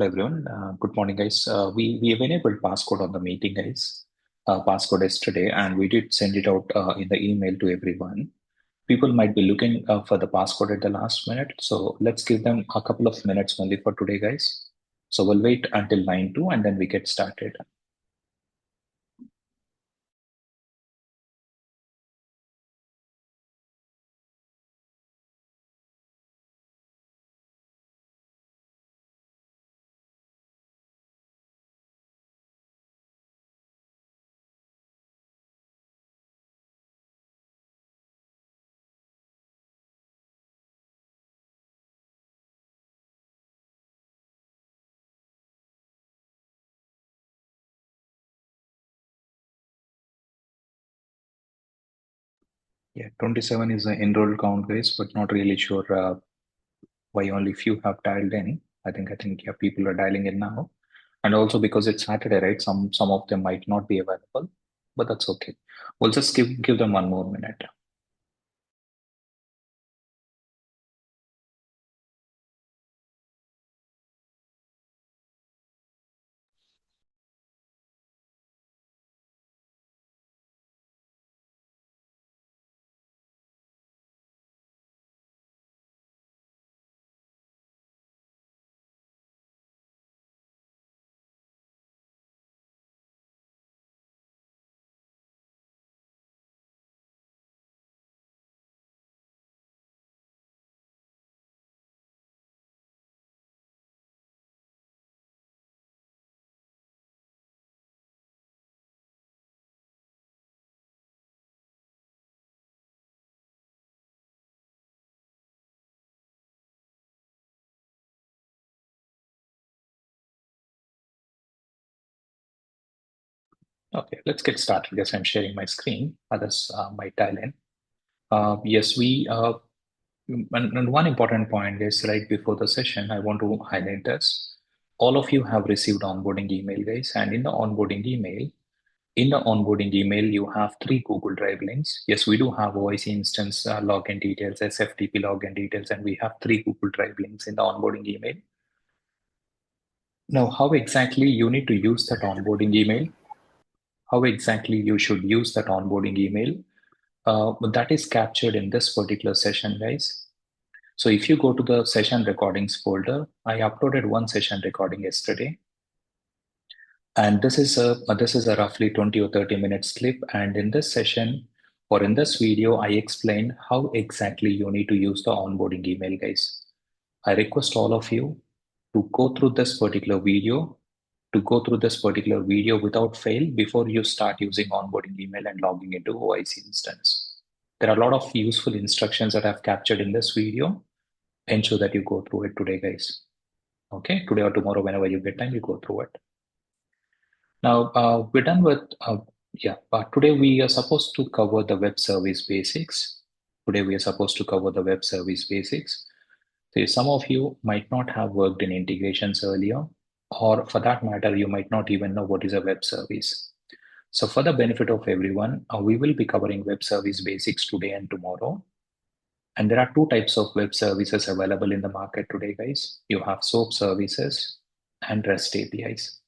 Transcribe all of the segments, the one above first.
Hello everyone. Good morning, guys. We have enabled passcode on the meeting, guys. Passcode yesterday, and we did send it out in the email to everyone. People might be looking for the passcode at the last minute, so let's give them a couple of minutes only for today, guys. So we'll wait until 9:02 and then we get started. Yeah, 27 is the enrolled count, guys, but not really sure why only few have dialed in. I think yeah, people are dialing in now. And also because it's Saturday, right? Some of them might not be available, but that's okay. We'll just give them one more minute. Okay, let's get started. Guess I'm sharing my screen. Others might dial in. Yes, and one important point is right before the session, I want to highlight this. All of you have received onboarding email, guys, and in the onboarding email, you have three Google Drive links. Yes, we do have OIC instance login details, SFTP login details, and we have three Google Drive links in the onboarding email. Now, how exactly you need to use that onboarding email? How exactly you should use that onboarding email? That is captured in this particular session, guys. So if you go to the session recordings folder, I uploaded one session recording yesterday. And this is a roughly 20 or 30 minutes clip. And in this session or in this video, I explain how exactly you need to use the onboarding email, guys. I request all of you to go through this particular video, without fail before you start using onboarding email and logging into OIC instance. There are a lot of useful instructions that I've captured in this video. Ensure that you go through it today, guys. Okay, today or tomorrow, whenever you get time, you go through it. Now, we're done with, today we are supposed to cover the web service basics. Today we are supposed to cover the web service basics. So some of you might not have worked in integrations earlier, or for that matter, you might not even know what is a web service. So for the benefit of everyone, we will be covering web service basics today and tomorrow. And there are two types of web services available in the market today, guys. You have SOAP services and REST APIs.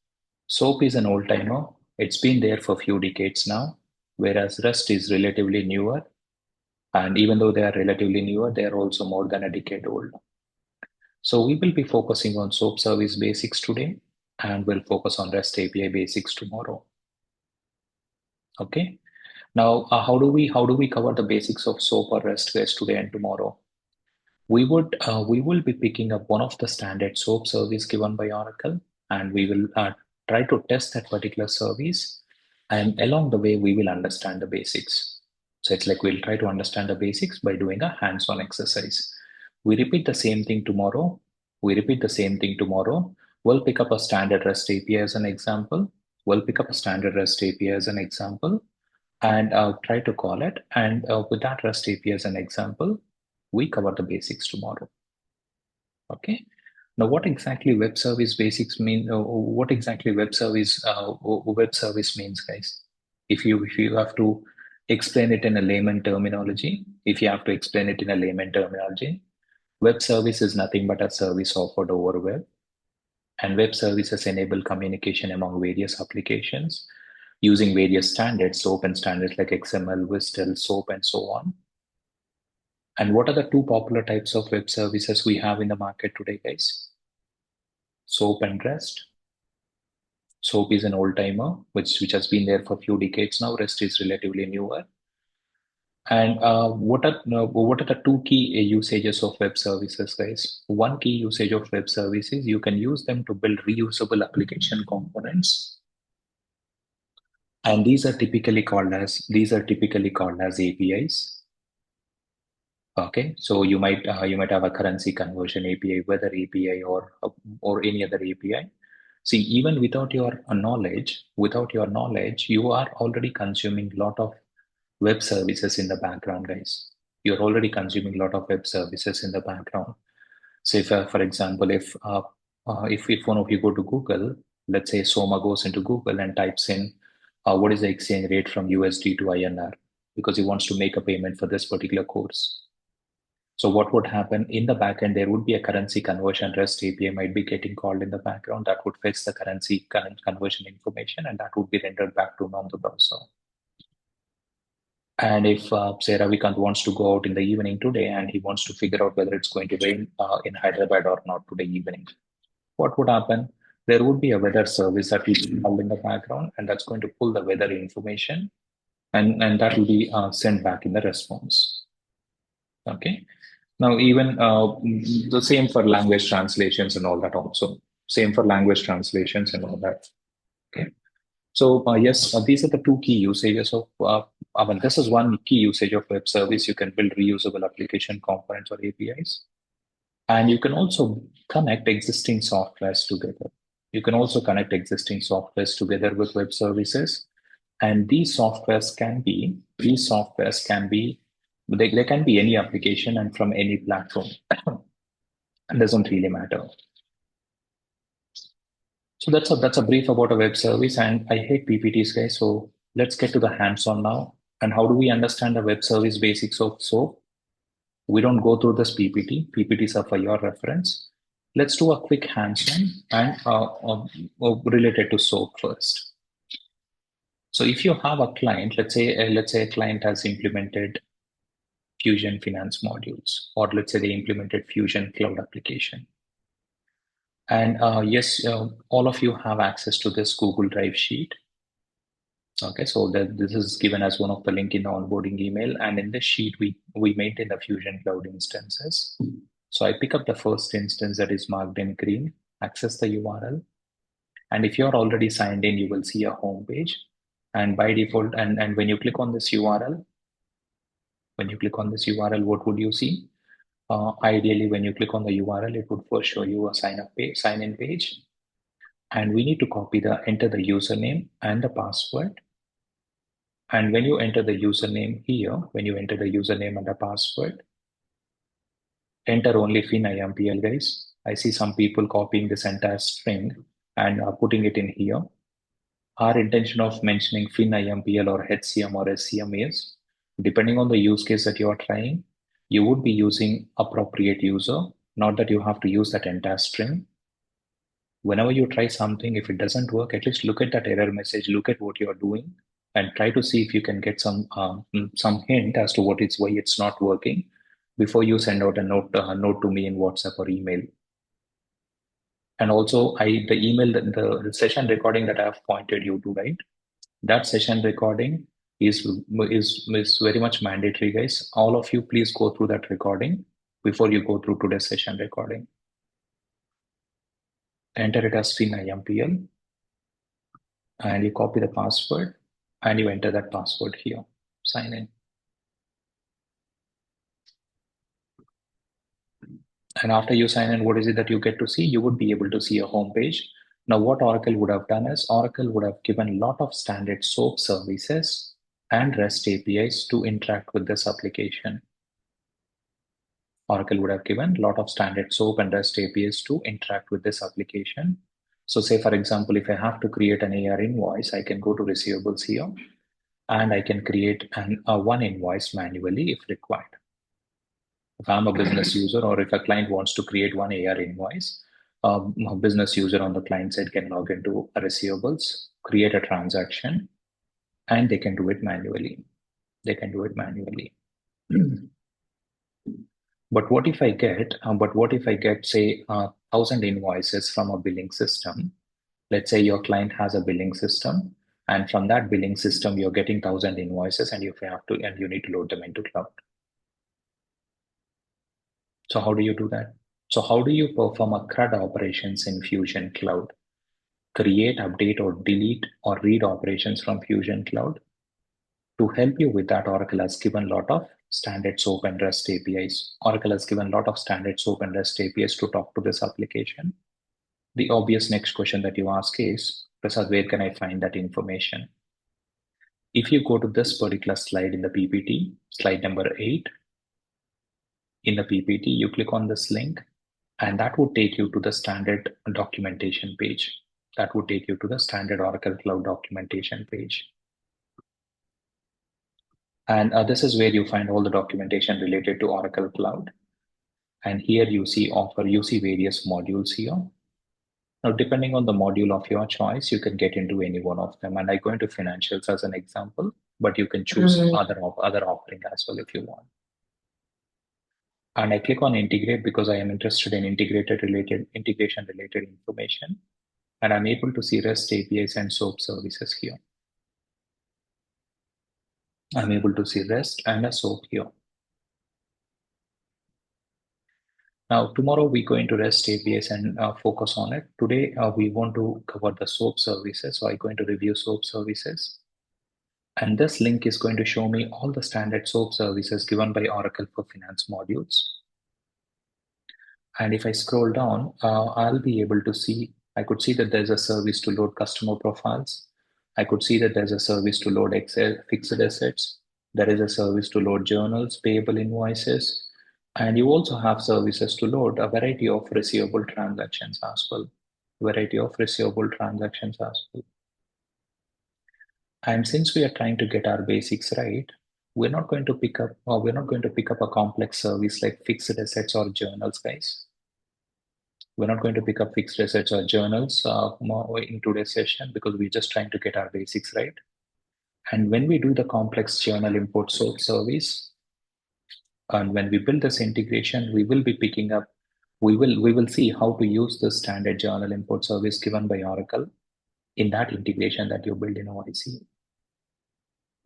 SOAP is an old timer. It's been there for a few decades now, whereas REST is relatively newer. And even though they are relatively newer, they are also more than a decade old. So we will be focusing on SOAP service basics today, and we'll focus on REST API basics tomorrow. Okay. Now, how do we cover the basics of SOAP or REST guys today and tomorrow? We will be picking up one of the standard SOAP service given by Oracle, and we will try to test that particular service. And along the way, we will understand the basics. So it's like we'll try to understand the basics by doing a hands-on exercise. We repeat the same thing tomorrow. We'll pick up a standard REST API as an example. And try to call it. And with that REST API as an example, we cover the basics tomorrow. Okay. Now, what exactly web service basics mean? What exactly web service means, guys? If you have to explain it in a layman terminology, web service is nothing but a service offered over web. And web services enable communication among various applications using various standards, so open standards like XML, WSDL, SOAP, and so on. And what are the two popular types of web services we have in the market today, guys? SOAP and REST. SOAP is an old timer, which has been there for a few decades now. REST is relatively newer. And what are the two key usages of web services, guys? One key usage of web services, you can use them to build reusable application components, and these are typically called as APIs. Okay, so you might have a currency conversion API, weather API, or any other API. See, even without your knowledge, you are already consuming a lot of web services in the background, guys. You're already consuming a lot of web services in the background. So, if, for example, if one of you go to Google, let's say Soma goes into Google and types in what is the exchange rate from USD to INR, because he wants to make a payment for this particular course. So what would happen in the backend? There would be a currency conversion REST API might be getting called in the background that would fetch the currency conversion information, and that would be rendered back to on the browser. And if say Ravikant wants to go out in the evening today and he wants to figure out whether it's going to rain in Hyderabad or not today evening, what would happen? There would be a weather service that will be called in the background, and that's going to pull the weather information, and that will be sent back in the response. Okay. Now, even the same for language translations and all that also. Same for language translations and all that. Okay. So yes, these are the two key usages of, this is one key usage of web service. You can build reusable application components or APIs. And you can also connect existing softwares together. You can also connect existing softwares together with web services. And these softwares can be, they can be any application and from any platform. It doesn't really matter. So that's a brief about a web service, and I hate PPTs, guys. So let's get to the hands-on now. And how do we understand the web service basics of SOAP? We don't go through this PPT. PPTs are for your reference. Let's do a quick hands-on and related to SOAP first. So if you have a client, let's say a client has implemented Fusion Finance modules, or let's say they implemented Fusion Cloud application. And yes, all of you have access to this Google Drive sheet. Okay, so this is given as one of the link in the onboarding email. And in this sheet, we maintain the Fusion Cloud instances. So I pick up the first instance that is marked in green, access the URL. And if you're already signed in, you will see a home page. And by default, and when you click on this URL, what would you see? Ideally, when you click on the URL, it would first show you a sign-in page. And we need to enter the username and the password. And when you enter the username here, and the password, enter only FinIMPL, guys. I see some people copying this entire string and putting it in here. Our intention of mentioning FinIMPL or HCM or SCM is, depending on the use case that you are trying, you would be using appropriate user, not that you have to use that entire string. Whenever you try something, if it doesn't work, at least look at that error message, look at what you're doing, and try to see if you can get some hint as to why it's not working before you send out a note to me in WhatsApp or email. And also, the session recording that I have pointed you to, right? That session recording is very much mandatory, guys. All of you, please go through that recording before you go through today's session recording. Enter it as FinIMPL, and you copy the password, and you enter that password here. Sign in. And after you sign in, what is it that you get to see? You would be able to see a home page. Now, what Oracle would have done is Oracle would have given a lot of standard SOAP services and REST APIs to interact with this application. Oracle would have given a lot of standard SOAP and REST APIs to interact with this application. So say, for example, if I have to create an AR invoice, I can go to receivables here, and I can create one invoice manually if required. If I'm a business user, or if a client wants to create one AR invoice, A business user on the client side can log into receivables, create a transaction, and they can do it manually. They can do it manually. But what if I get, say, 1,000 invoices from a billing system? Let's say your client has a billing system, and from that billing system, you're getting 1,000 invoices, and you need to load them into cloud. So how do you do that? So how do you perform a CRUD operations in Fusion Cloud? Create, update, or delete or read operations from Fusion Cloud? To help you with that, Oracle has given a lot of standard SOAP and REST APIs. Oracle has given a lot of standard SOAP and REST APIs to talk to this application. The obvious next question that you ask is, Prasad, where can I find that information? If you go to this particular slide in the PPT, slide number 8, in the PPT, you click on this link, and that would take you to the standard documentation page. That would take you to the standard Oracle Cloud documentation page. And this is where you find all the documentation related to Oracle Cloud. And here you see various modules here. Now, depending on the module of your choice, you can get into any one of them. And I go into financials as an example, but you can choose other offering as well if you want. And I click on integrate because I am interested in integration related information. And I'm able to see REST APIs and SOAP services here. I'm able to see REST and a SOAP here. Now, tomorrow we go into REST APIs and focus on it. Today, we want to cover the SOAP services. So I'm going to review SOAP services. And this link is going to show me all the standard SOAP services given by Oracle for Finance modules. And if I scroll down, I'll be able to see, I could see that there's a service to load customer profiles. I could see that there's a service to load Excel fixed assets. There is a service to load journals, payable invoices. And you also have services to load a variety of receivable transactions as well. And since we are trying to get our basics right, we're not going to pick up a complex service like fixed assets or journals, guys. We're not going to pick up fixed assets or journals in today's session because we're just trying to get our basics right. And when we do the complex journal import SOAP service, and when we build this integration, we will be picking up, we will see how to use the standard journal import service given by Oracle in that integration that you build in OIC.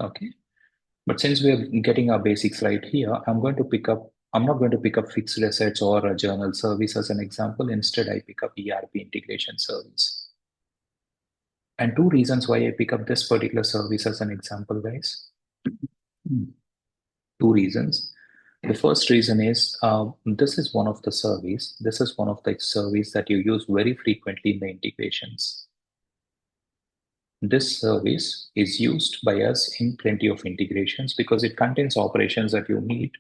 Okay. But since we're getting our basics right here, I'm not going to pick up fixed assets or a journal service as an example. Instead, I pick up ERP integration service. And two reasons why I pick up this particular service as an example, guys. Two reasons. The first reason is this is one of the service that you use very frequently in the integrations. This service is used by us in plenty of integrations because it contains operations that you need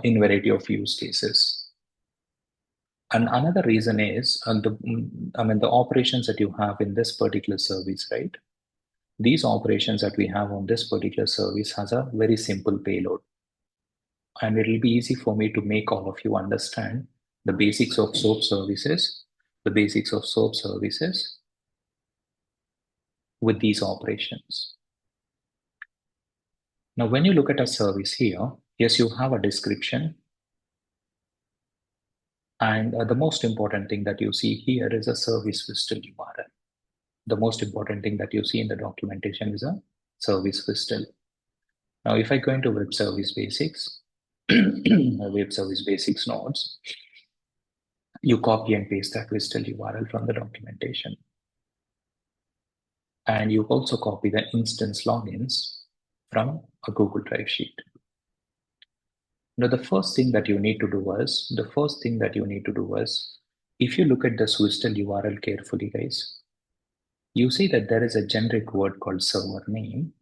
in variety of use cases. And another reason is the operations that you have in this particular service, right? These operations that we have on this particular service has a very simple payload. And it'll be easy for me to make all of you understand the basics of SOAP services, with these operations. Now, when you look at a service here, yes, you have a description. And the most important thing that you see here is a service WSDL URL. The most important thing that you see in the documentation is a service WSDL. Now, if I go into web service basics, web service basics nodes, you copy and paste that WSDL URL from the documentation. And you also copy the instance logins from a Google Drive sheet. Now, the first thing that you need to do is, if you look at the WSDL URL carefully, guys, you see that there is a generic word called server name.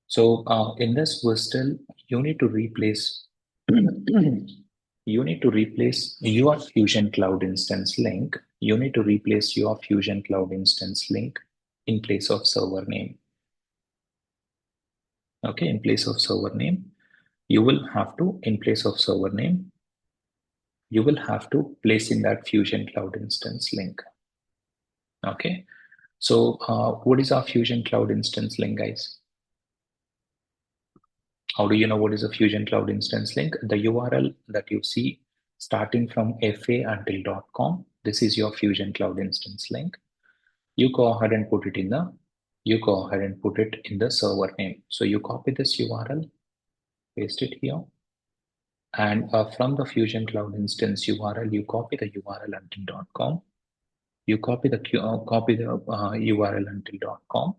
So in this WSDL, you need to replace your Fusion Cloud instance link. You need to replace your Fusion Cloud instance link in place of server name. Okay, in place of server name, you will have to, you will have to place in that Fusion Cloud instance link. Okay. So what is our Fusion Cloud instance link, guys? How do you know what is a Fusion Cloud instance link? The URL that you see starting from fa until .com, this is your Fusion Cloud instance link. You go ahead and put it in the server name. So you copy this URL, paste it here, and from the Fusion Cloud instance URL, you copy the URL until .com. You copy the URL until .com,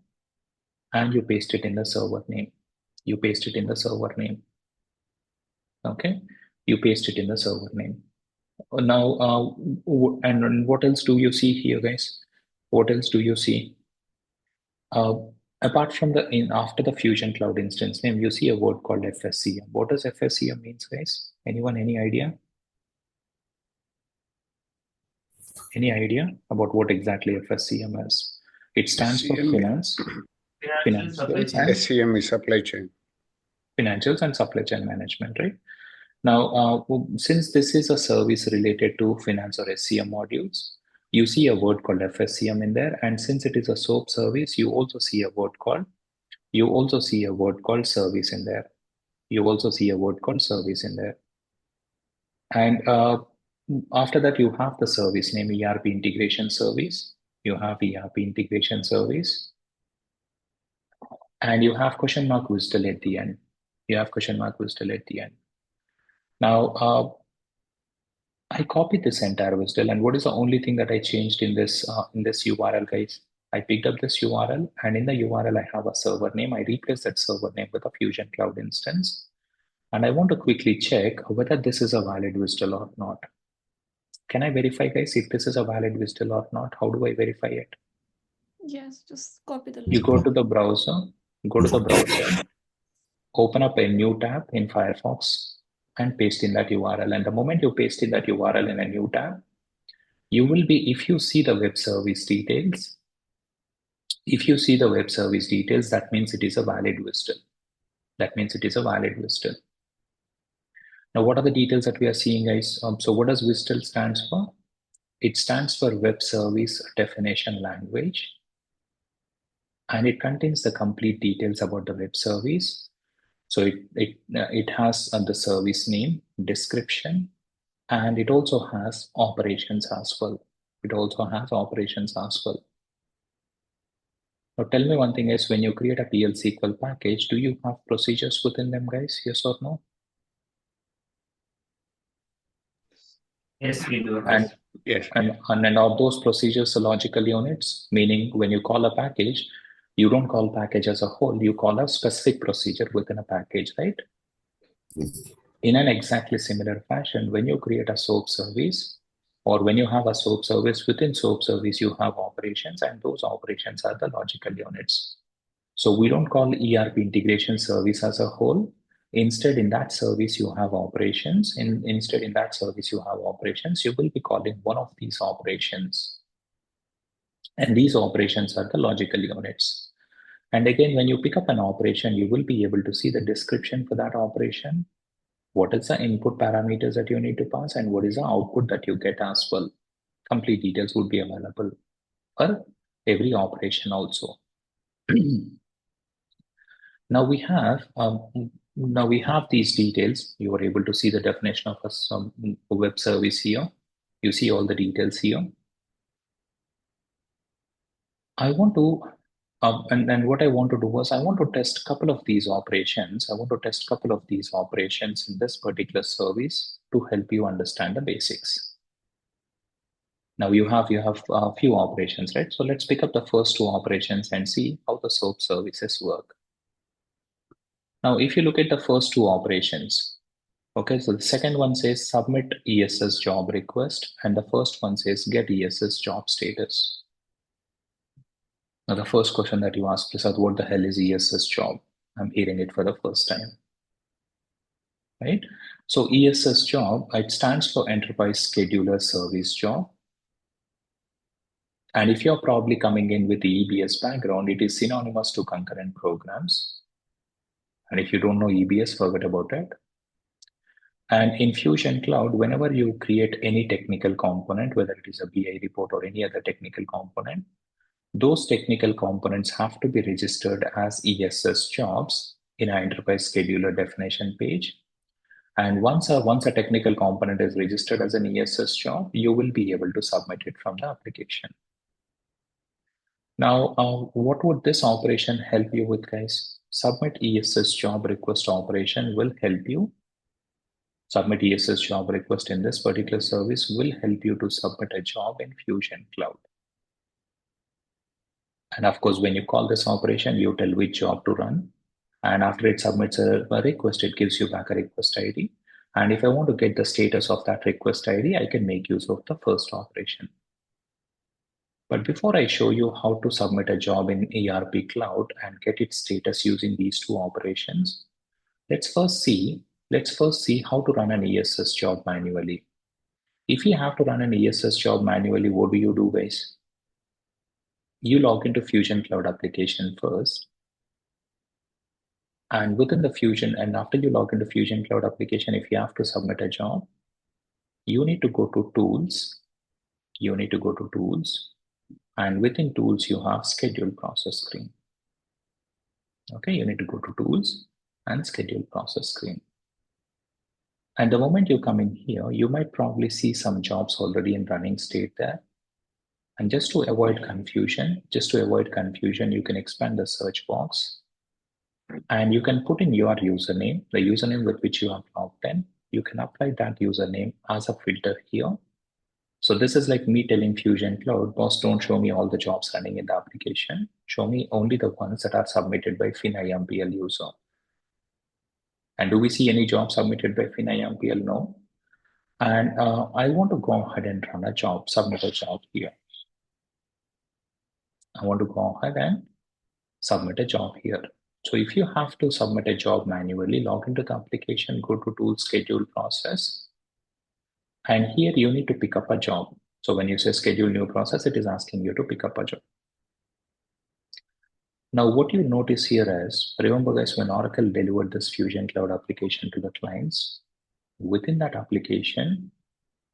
and you paste it in the server name. You paste it in the server name. Okay, you paste it in the server name. Now, and what else do you see here, guys? What else do you see? Apart from after the Fusion Cloud instance name, you see a word called FSCM. What does FSCM means, guys? Anyone, any idea? Any idea about what exactly FSCM is? It stands for finance, SCM is supply chain. Financials and supply chain management, right? Now, since this is a service related to finance or SCM modules, you see a word called FSCM in there. And since it is a SOAP service, you also see a word called service in there. You also see a word called service in there. And after that, you have the service name ERP integration service. You have ERP integration service. And you have question mark WSDL at the end. Now, I copied this entire WSDL, and what is the only thing that I changed in this URL, guys? I picked up this URL, and in the URL, I have a server name. I replaced that server name with a Fusion Cloud instance. And I want to quickly check whether this is a valid WSDL or not. Can I verify, guys, if this is a valid WSDL or not? How do I verify it? Yes, just copy the link. You go to the browser, open up a new tab in Firefox, and paste in that URL. And the moment you paste in that URL in a new tab, you will be, if you see the web service details, that means it is a valid WSDL. Now, what are the details that we are seeing, guys? So what does WSDL stands for? It stands for Web Service Definition Language. And it contains the complete details about the web service. So it has the service name, description, and it also has operations as well. Now tell me one thing is, when you create a PL SQL package, do you have procedures within them, guys? Yes or no? Yes, we do. And Yes. And are those procedures logical units? Meaning when you call a package, you don't call package as a whole, you call a specific procedure within a package, right? In an exactly similar fashion, when you create a SOAP service, or when you have a SOAP service, within SOAP service, you have operations, and those operations are the logical units. So we don't call ERP integration service as a whole. Instead, in that service, you have operations. You will be calling one of these operations. And these operations are the logical units. And again, when you pick up an operation, you will be able to see the description for that operation. What is the input parameters that you need to pass, and what is the output that you get as well. Complete details would be available for every operation also. Now we have these details. You are able to see the definition of a web service here. You see all the details here. I want to, and what I want to do was, I want to test a couple of these operations. In this particular service to help you understand the basics. Now you have a few operations, right? So let's pick up the first two operations and see how the SOAP services work. Now, if you look at the first two operations, okay, so the second one says submit ESS job request, and the first one says get ESS job status. Now, the first question that you ask is, what the hell is ESS job? I'm hearing it for the first time, right? So ESS job, it stands for Enterprise Scheduler Service Job. And if you're probably coming in with the EBS background, it is synonymous to concurrent programs. And if you don't know EBS, forget about it. And in Fusion Cloud, whenever you create any technical component, whether it is a BI report or any other technical component, those technical components have to be registered as ESS jobs in an enterprise scheduler definition page. And once a technical component is registered as an ESS job, you will be able to submit it from the application. Now, what would this operation help you with, guys? Submit ESS job request operation will help you. Submit ESS job request in this particular service will help you to submit a job in Fusion Cloud. And of course, when you call this operation, you tell which job to run. And after it submits a request, it gives you back a request ID. And if I want to get the status of that request ID, I can make use of the first operation. But before I show you how to submit a job in ERP Cloud and get its status using these two operations, let's first see how to run an ESS job manually. If you have to run an ESS job manually, what do, guys? You log into Fusion Cloud application first. And within the Fusion, and after you log into Fusion Cloud application, if you have to submit a job, you need to go to Tools. And within Tools, you have Schedule Process Screen. Okay, you need to go to Tools and Schedule Process Screen. And the moment you come in here, you might probably see some jobs already in running state there. And just to avoid confusion, you can expand the search box and you can put in your username, the username with which you have logged in. You can apply that username as a filter here. So this is like me telling Fusion Cloud, boss, don't show me all the jobs running in the application. Show me only the ones that are submitted by FinIMPL user. And do we see any job submitted by FinIMPL? No. And I want to go ahead and run a job, submit a job here. I want to go ahead and submit a job here. So if you have to submit a job manually, log into the application, go to Tools, Schedule Process. And here you need to pick up a job. So when you say Schedule New Process, it is asking you to pick up a job. Now, what you notice here is, remember guys, when Oracle delivered this Fusion Cloud application to the clients, within that application,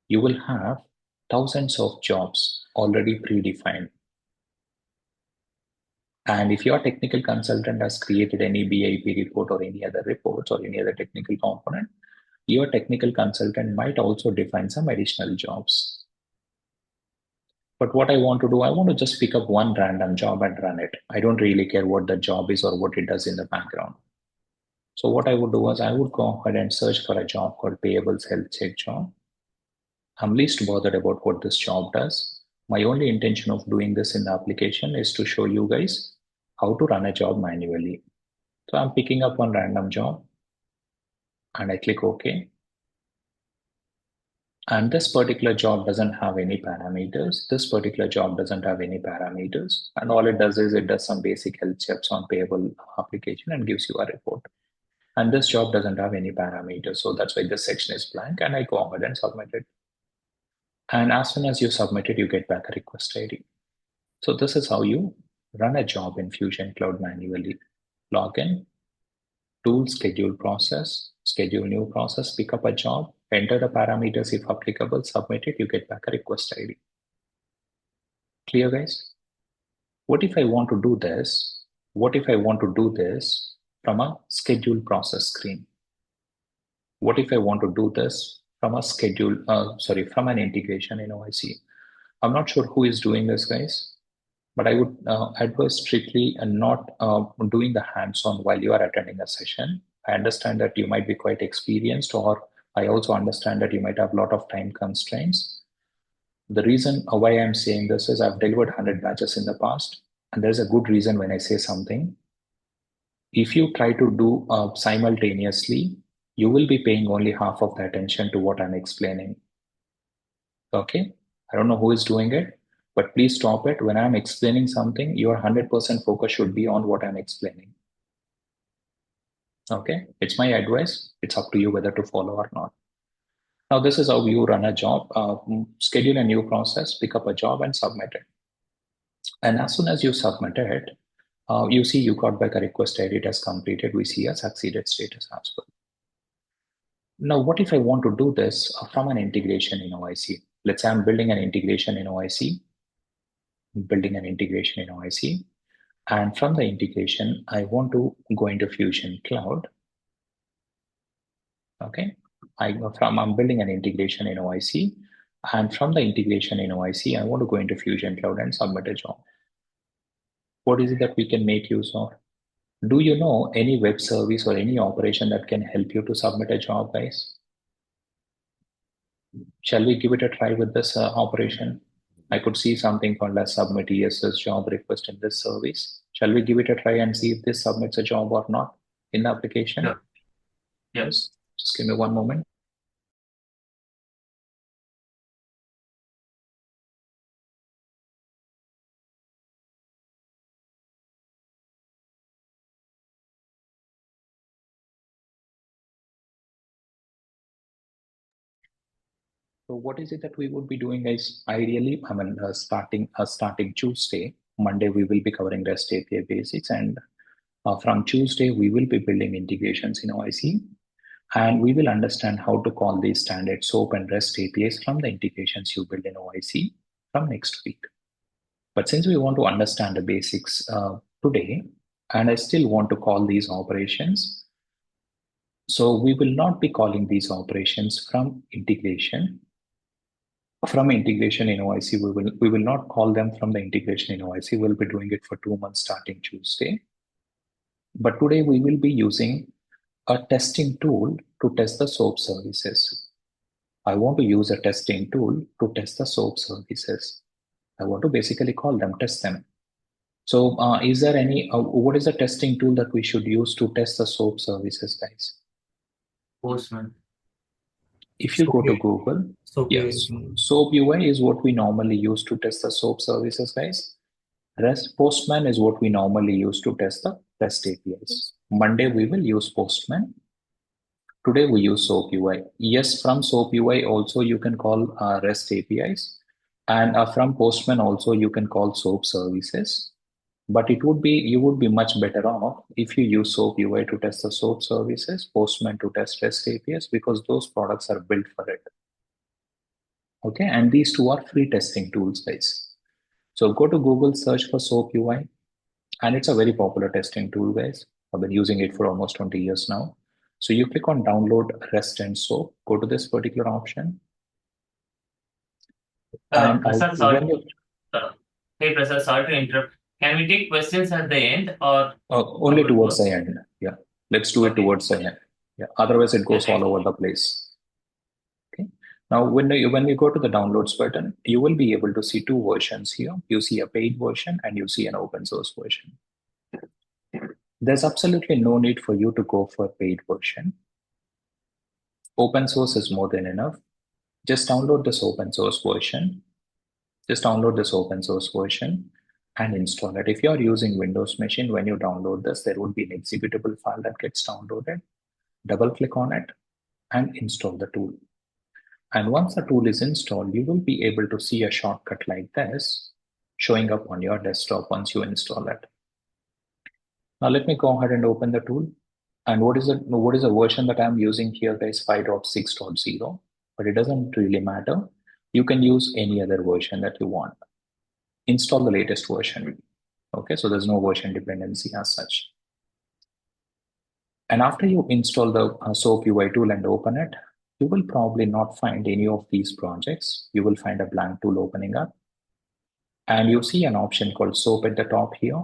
you will have thousands of jobs already predefined. And if your technical consultant has created any BIP report or any other reports or any other technical component, your technical consultant might also define some additional jobs. But what I want to do, I want to just pick up one random job and run it. I don't really care what the job is or what it does in the background. So what I would do is I would go ahead and search for a job called Payables Health Check job. I'm least bothered about what this job does. My only intention of doing this in the application is to show you guys how to run a job manually. So I'm picking up one random job and I click OK. And this particular job doesn't have any parameters. And all it does is it does some basic health checks on payable application and gives you a report. And this job doesn't have any parameters. So that's why this section is blank and I go ahead and submit it. And as soon as you submit it, you get back a request ID. So this is how you run a job in Fusion Cloud manually. Log in, Tools, Schedule Process, Schedule New Process, pick up a job, enter the parameters if applicable, submit it, you get back a request ID. Clear, guys? What if I want to do this? From a Schedule Process screen? What if I want to do this from a from an integration in OIC? I'm not sure who is doing this, guys, but I would advise strictly and not doing the hands-on while you are attending a session. I understand that you might be quite experienced, or I also understand that you might have a lot of time constraints. The reason why I'm saying this is I've delivered 100 batches in the past, and there's a good reason when I say something. If you try to do simultaneously, you will be paying only half of the attention to what I'm explaining. Okay? I don't know who is doing it, but please stop it. When I'm explaining something, your 100% focus should be on what I'm explaining. Okay? It's my advice. It's up to you whether to follow or not. Now, this is how you run a job. Schedule a new process, pick up a job and submit it. And as soon as you submit it, you see you got back a request ID, it has completed. We see a succeeded status as well. Now, what if I want to do this from an integration in OIC? Let's say I'm building an integration in OIC, and from the integration, I want to go into Fusion Cloud. Okay, I'm building an integration in OIC, and from the integration in OIC, I want to go into Fusion Cloud and submit a job. What is it that we can make use of? Do you know any web service or any operation that can help you to submit a job, guys? Shall we give it a try with this operation? I could see something called as submit ESS job request in this service. Shall we give it a try and see if this submits a job or not in the application? Yeah. Yes. Just give me one moment. So what is it that we would be doing, guys? Ideally, starting Tuesday, Monday we will be covering REST API basics, and from Tuesday we will be building integrations in OIC, and we will understand how to call these standard SOAP and REST APIs from the integrations you build in OIC from next week. But since we want to understand the basics today, and I still want to call these operations, so we will not be calling these operations from integration. From integration in OIC, we will not call them from the integration in OIC. We'll be doing it for 2 months starting Tuesday. But today we will be using a testing tool to test the SOAP services. I want to use a testing tool to test the SOAP services. I want to basically call them, test them. So is there any, what is the testing tool that we should use to test the SOAP services, guys? Postman. If you go to Google, yes, SOAP UI is what we normally use to test the SOAP services, guys. Postman is what we normally use to test the REST APIs. Monday we will use Postman. Today we use SOAP UI. Yes, from SOAP UI also you can call REST APIs, and from Postman also you can call SOAP services. But you would be much better off if you use SOAP UI to test the SOAP services, Postman to test REST APIs, because those products are built for it. Okay, and these two are free testing tools, guys. So go to Google, search for SOAP UI, and it's a very popular testing tool, guys. I've been using it for almost 20 years now. So you click on download REST and SOAP, go to this particular option. Prasad, sorry. Hey, Prasad, sorry to interrupt. Can we take questions at the end or? Only towards the end. Yeah, let's do it towards the end. Yeah, otherwise it goes all over the place. Okay. Now, when you go to the downloads button, you will be able to see two versions here. You see a paid version and you see an open source version. There's absolutely no need for you to go for paid version. Open source is more than enough. Just download this open source version. And install it. If you are using Windows machine, when you download this, there would be an executable file that gets downloaded. Double click on it and install the tool. And once the tool is installed, you will be able to see a shortcut like this showing up on your desktop once you install it. Now let me go ahead and open the tool. And what is the version that I'm using here, guys? 5.6.0, but it doesn't really matter. You can use any other version that you want. Install the latest version. Okay, so there's no version dependency as such. And after you install the SOAP UI tool and open it, you will probably not find any of these projects. You will find a blank tool opening up. And you see an option called SOAP at the top here.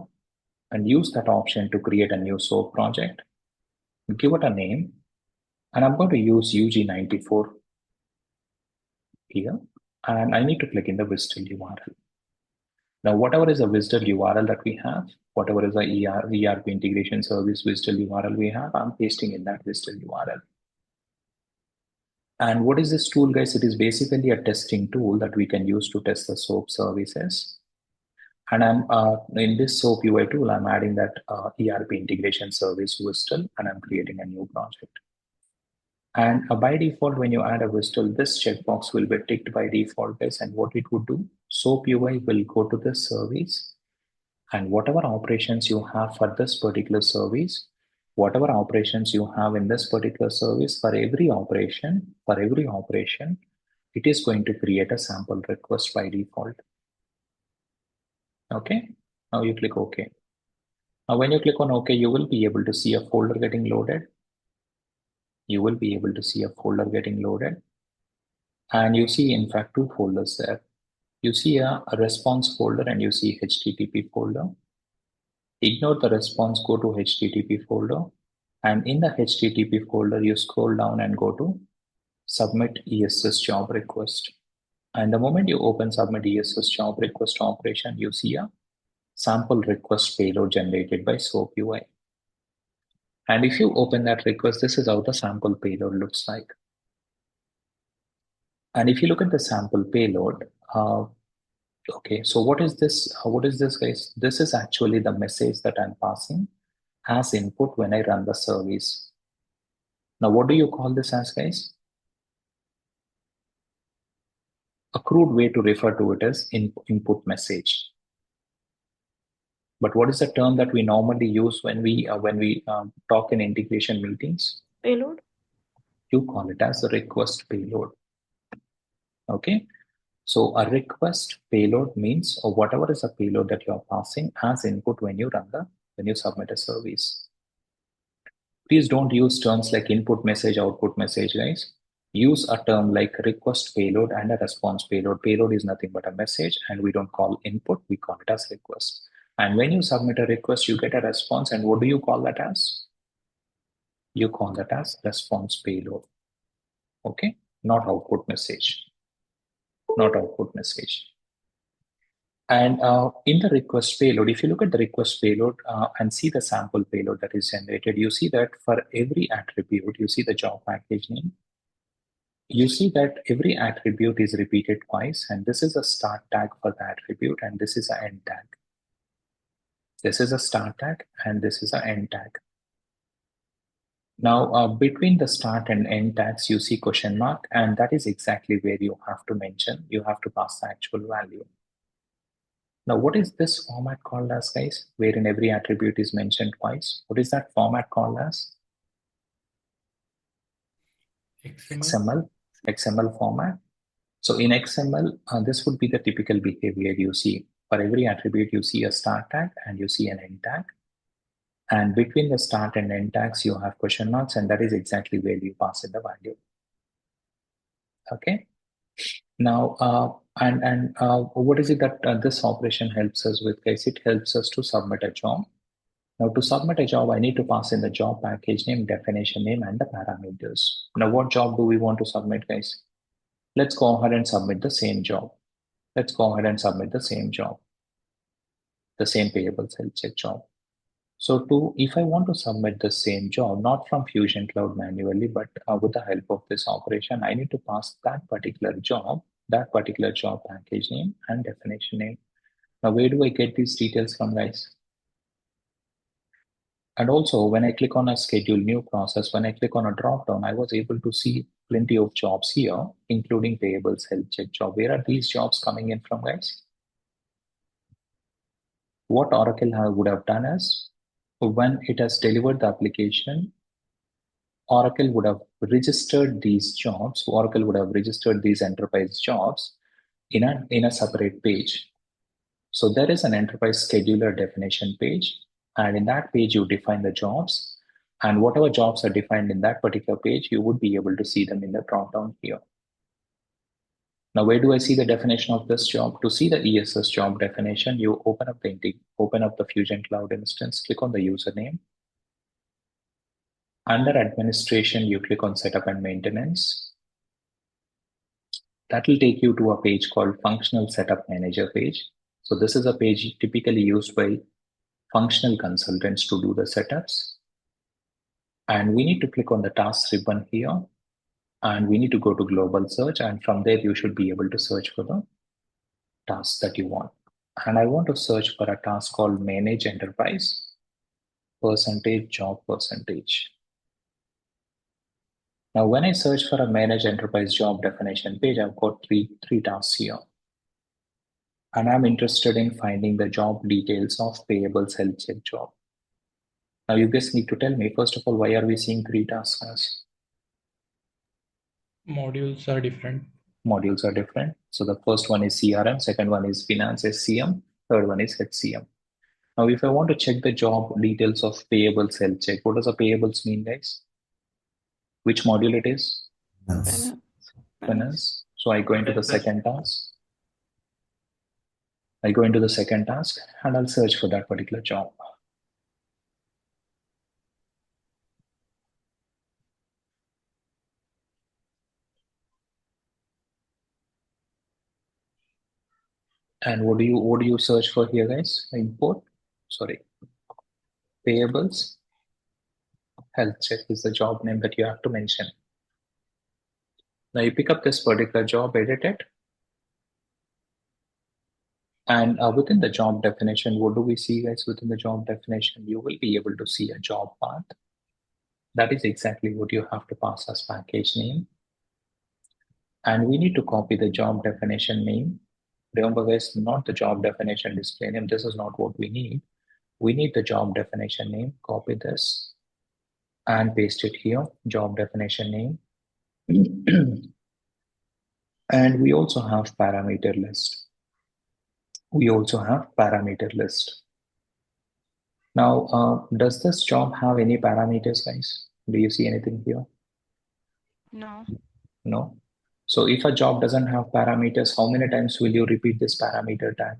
And use that option to create a new SOAP project. Give it a name. And I'm going to use UG94 here. And I need to click in the WSDL URL. Now, whatever is the WSDL URL that we have, whatever is the ERP integration service WSDL URL we have, I'm pasting in that WSDL URL. And what is this tool, guys? It is basically a testing tool that we can use to test the SOAP services. And I'm in this SOAP UI tool, I'm adding that ERP integration service WSDL, and I'm creating a new project. And by default, when you add a WSDL, this checkbox will be ticked by default, guys. And what it would do, SOAP UI will go to this service, and whatever operations you have for this particular service whatever operations you have in this particular service, for every operation, it is going to create a sample request by default. Okay, now you click OK. Now when you click on OK, you will be able to see a folder getting loaded. And you see, in fact, two folders there. You see a response folder and you see HTTP folder. Ignore the response, go to HTTP folder. And in the HTTP folder, you scroll down and go to submit ESS job request. And the moment you open submit ESS job request operation, you see a sample request payload generated by SOAP UI. And if you open that request, this is how the sample payload looks like. And if you look at the sample payload, okay, so what is this? What is this, guys? This is actually the message that I'm passing as input when I run the service. Now, what do you call this as, guys? A crude way to refer to it is input message. But what is the term that we normally use when we talk in integration meetings? Payload. You call it as a request payload. Okay. So a request payload means whatever is a payload that you're passing as input when you submit a service. Please don't use terms like input message, output message, guys. Use a term like request payload and a response payload. Payload is nothing but a message, and we don't call input, we call it as request. And when you submit a request, you get a response, and what do you call that as? You call that as response payload. Okay, not output message. And in the request payload, if you look at the request payload and see the sample payload that is generated, you see that for every attribute, you see the job package name. You see that every attribute is repeated twice, and this is a start tag for the attribute, and this is an end tag. This is a start tag, and this is an end tag. Now, between the start and end tags, you see question mark, and that is exactly where you have to mention, you have to pass the actual value. Now, what is this format called as, guys? Wherein every attribute is mentioned twice. What is that format called as? XML format. So in XML, this would be the typical behavior you see. For every attribute, you see a start tag and you see an end tag. And between the start and end tags, you have question marks, and that is exactly where you pass in the value. Okay. Now, what is it that this operation helps us with, guys? It helps us to submit a job. Now, to submit a job, I need to pass in the job package name, definition name, and the parameters. Now, what job do we want to submit, guys? Let's go ahead and submit the same job. The same payables health check job. So if I want to submit the same job, not from Fusion Cloud manually, but with the help of this operation, I need to pass that particular job package name and definition name. Now, where do I get these details from, guys? And also, when I click on a schedule new process, when I click on a dropdown, I was able to see plenty of jobs here, including payables health check job. Where are these jobs coming in from, guys? What Oracle would have done is, when it has delivered the application, Oracle would have registered these jobs. Oracle would have registered these enterprise jobs in a separate page. So there is an enterprise scheduler definition page, and in that page you define the jobs, and whatever jobs are defined in that particular page, you would be able to see them in the dropdown here. Now, where do I see the definition of this job? To see the ESS job definition, you open up the Fusion Cloud instance, click on the username. Under administration, you click on setup and maintenance. That will take you to a page called functional setup manager page. So this is a page typically used by functional consultants to do the setups. And we need to click on the task ribbon here. And we need to go to global search. And from there, you should be able to search for the task that you want. And I want to search for a task called manage enterprise %job %. Now, when I search for a manage enterprise job definition page, I've got three tasks here. And I'm interested in finding the job details of payables health check job. Now you guys need to tell me, first of all, why are we seeing 3 tasks as? Modules are different. Modules are different. So the first one is CRM, second one is finance SCM, third one is HCM. Now, if I want to check the job details of payables health check, what does a payables mean, guys? Which module it is? Finance. Finance. So I go into the second task. I go into the second task and I'll search for that particular job. And what do you search for here, guys? Payables health check is the job name that you have to mention. Now you pick up this particular job, edit it. And within the job definition, what do we see, guys? Within the job definition, you will be able to see a job path. That is exactly what you have to pass as package name. And we need to copy the job definition name. Remember, guys, not the job definition display name. This is not what we need. We need the job definition name. Copy this and paste it here, job definition name. And we also have parameter list. Now, does this job have any parameters, guys? Do you see anything here? No. No. So if a job doesn't have parameters, how many times will you repeat this parameter tag?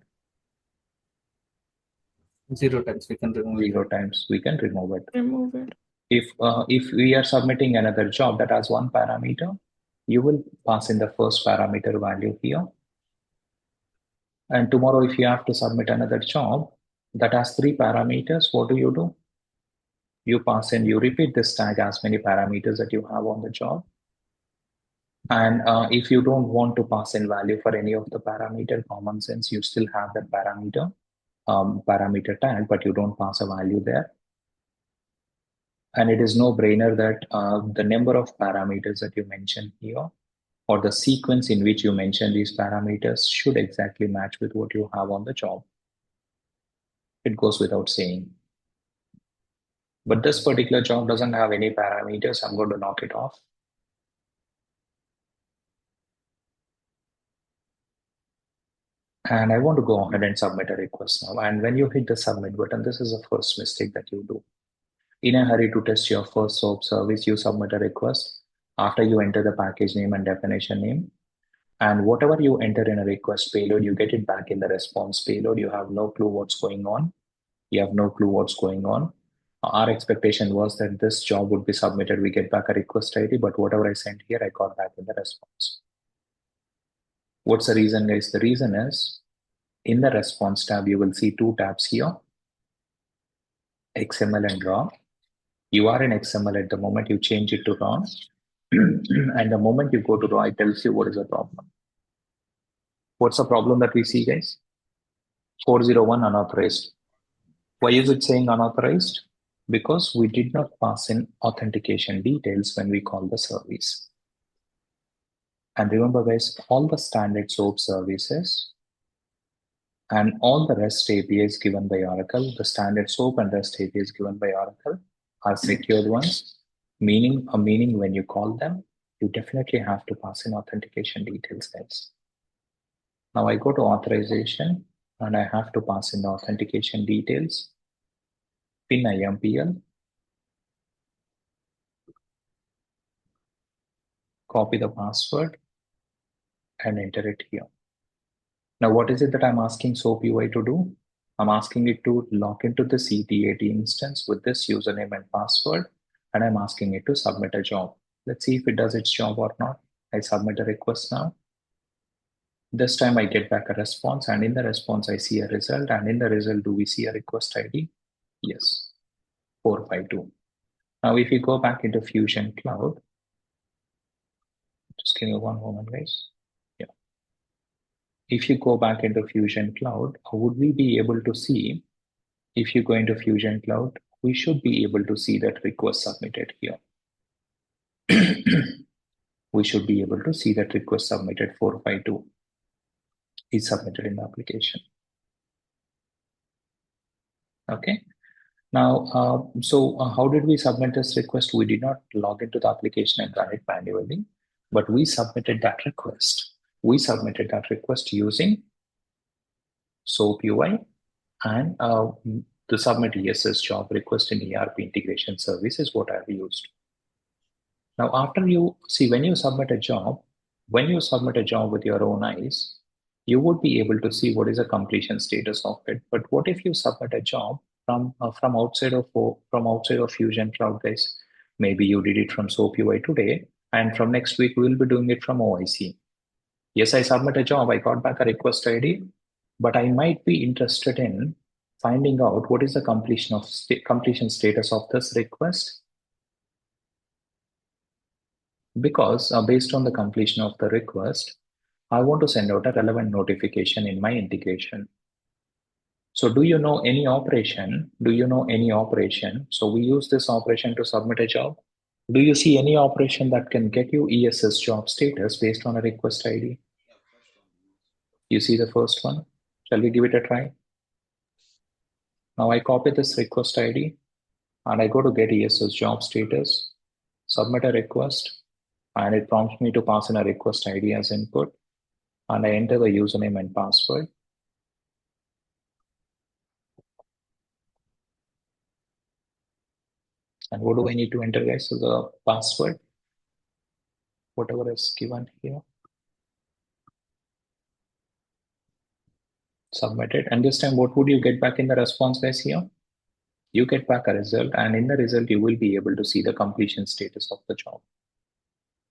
0 times. We can remove 0 times. We can remove it. Remove it. If we are submitting another job that has 1 parameter, you will pass in the first parameter value here. And tomorrow, if you have to submit another job that has 3 parameters, what do? You pass in, you repeat this tag as many parameters that you have on the job. And if you don't want to pass in value for any of the parameter, common sense, you still have that parameter tag, but you don't pass a value there. And it is no brainer that the number of parameters that you mention here or the sequence in which you mention these parameters should exactly match with what you have on the job. It goes without saying. But this particular job doesn't have any parameters. I'm going to knock it off. And I want to go ahead and submit a request now. And when you hit the submit button, this is the first mistake that you do. In a hurry to test your first SOAP service, you submit a request after you enter the package name and definition name. And whatever you enter in a request payload, you get it back in the response payload. You have no clue what's going on. Our expectation was that this job would be submitted. We get back a request ID, but whatever I sent here, I got back in the response. What's the reason, guys? The reason is in the response tab, you will see 2 tabs here, XML and raw. You are in XML at the moment you change it to raw. And the moment you go to raw, it tells you what is the problem. What's the problem that we see, guys? 401 unauthorized. Why is it saying unauthorized? Because we did not pass in authentication details when we call the service. And remember, guys, all the standard SOAP services and all the REST APIs given by Oracle, the standard SOAP and REST APIs given by Oracle are secured ones, meaning when you call them, you definitely have to pass in authentication details, guys. Now I go to authorization and I have to pass in the authentication details, PIN IMPL, copy the password and enter it here. Now, what is it that I'm asking SOAP UI to do? I'm asking it to log into the CT80 instance with this username and password, and I'm asking it to submit a job. Let's see if it does its job or not. I submit a request now. This time I get back a response, and in the response I see a result, and in the result do we see a request ID? Yes, 452. Now if you go back into Fusion Cloud, just give me one moment, guys. Yeah. If you go back into Fusion Cloud, would we be able to see, if you go into Fusion Cloud, we should be able to see that request submitted here. We should be able to see that request submitted 452 is submitted in the application. Okay. Now, how did we submit this request? We did not log into the application and run it manually, but we submitted that request. We submitted that request using SOAP UI and to submit ESS job request in ERP integration service is what I've used. Now, after you see, when you submit a job with your own eyes, you would be able to see what is the completion status of it. But what if you submit a job from outside of Fusion Cloud, guys? Maybe you did it from SOAP UI today, and from next week we will be doing it from OIC. Yes, I submit a job, I got back a request ID, but I might be interested in finding out what is the completion status of this request, because based on the completion of the request, I want to send out a relevant notification in my integration. So do you know any operation? So we use this operation to submit a job. Do you see any operation that can get you ESS job status based on a request ID? You see the first one? Shall we give it a try? Now I copy this request ID and I go to get ESS job status, submit a request, and it prompts me to pass in a request ID as input, and I enter the username and password. And what do I need to enter, guys? So the password, whatever is given here. Submit it. And this time, what would you get back in the response, guys, here? You get back a result, and in the result, you will be able to see the completion status of the job.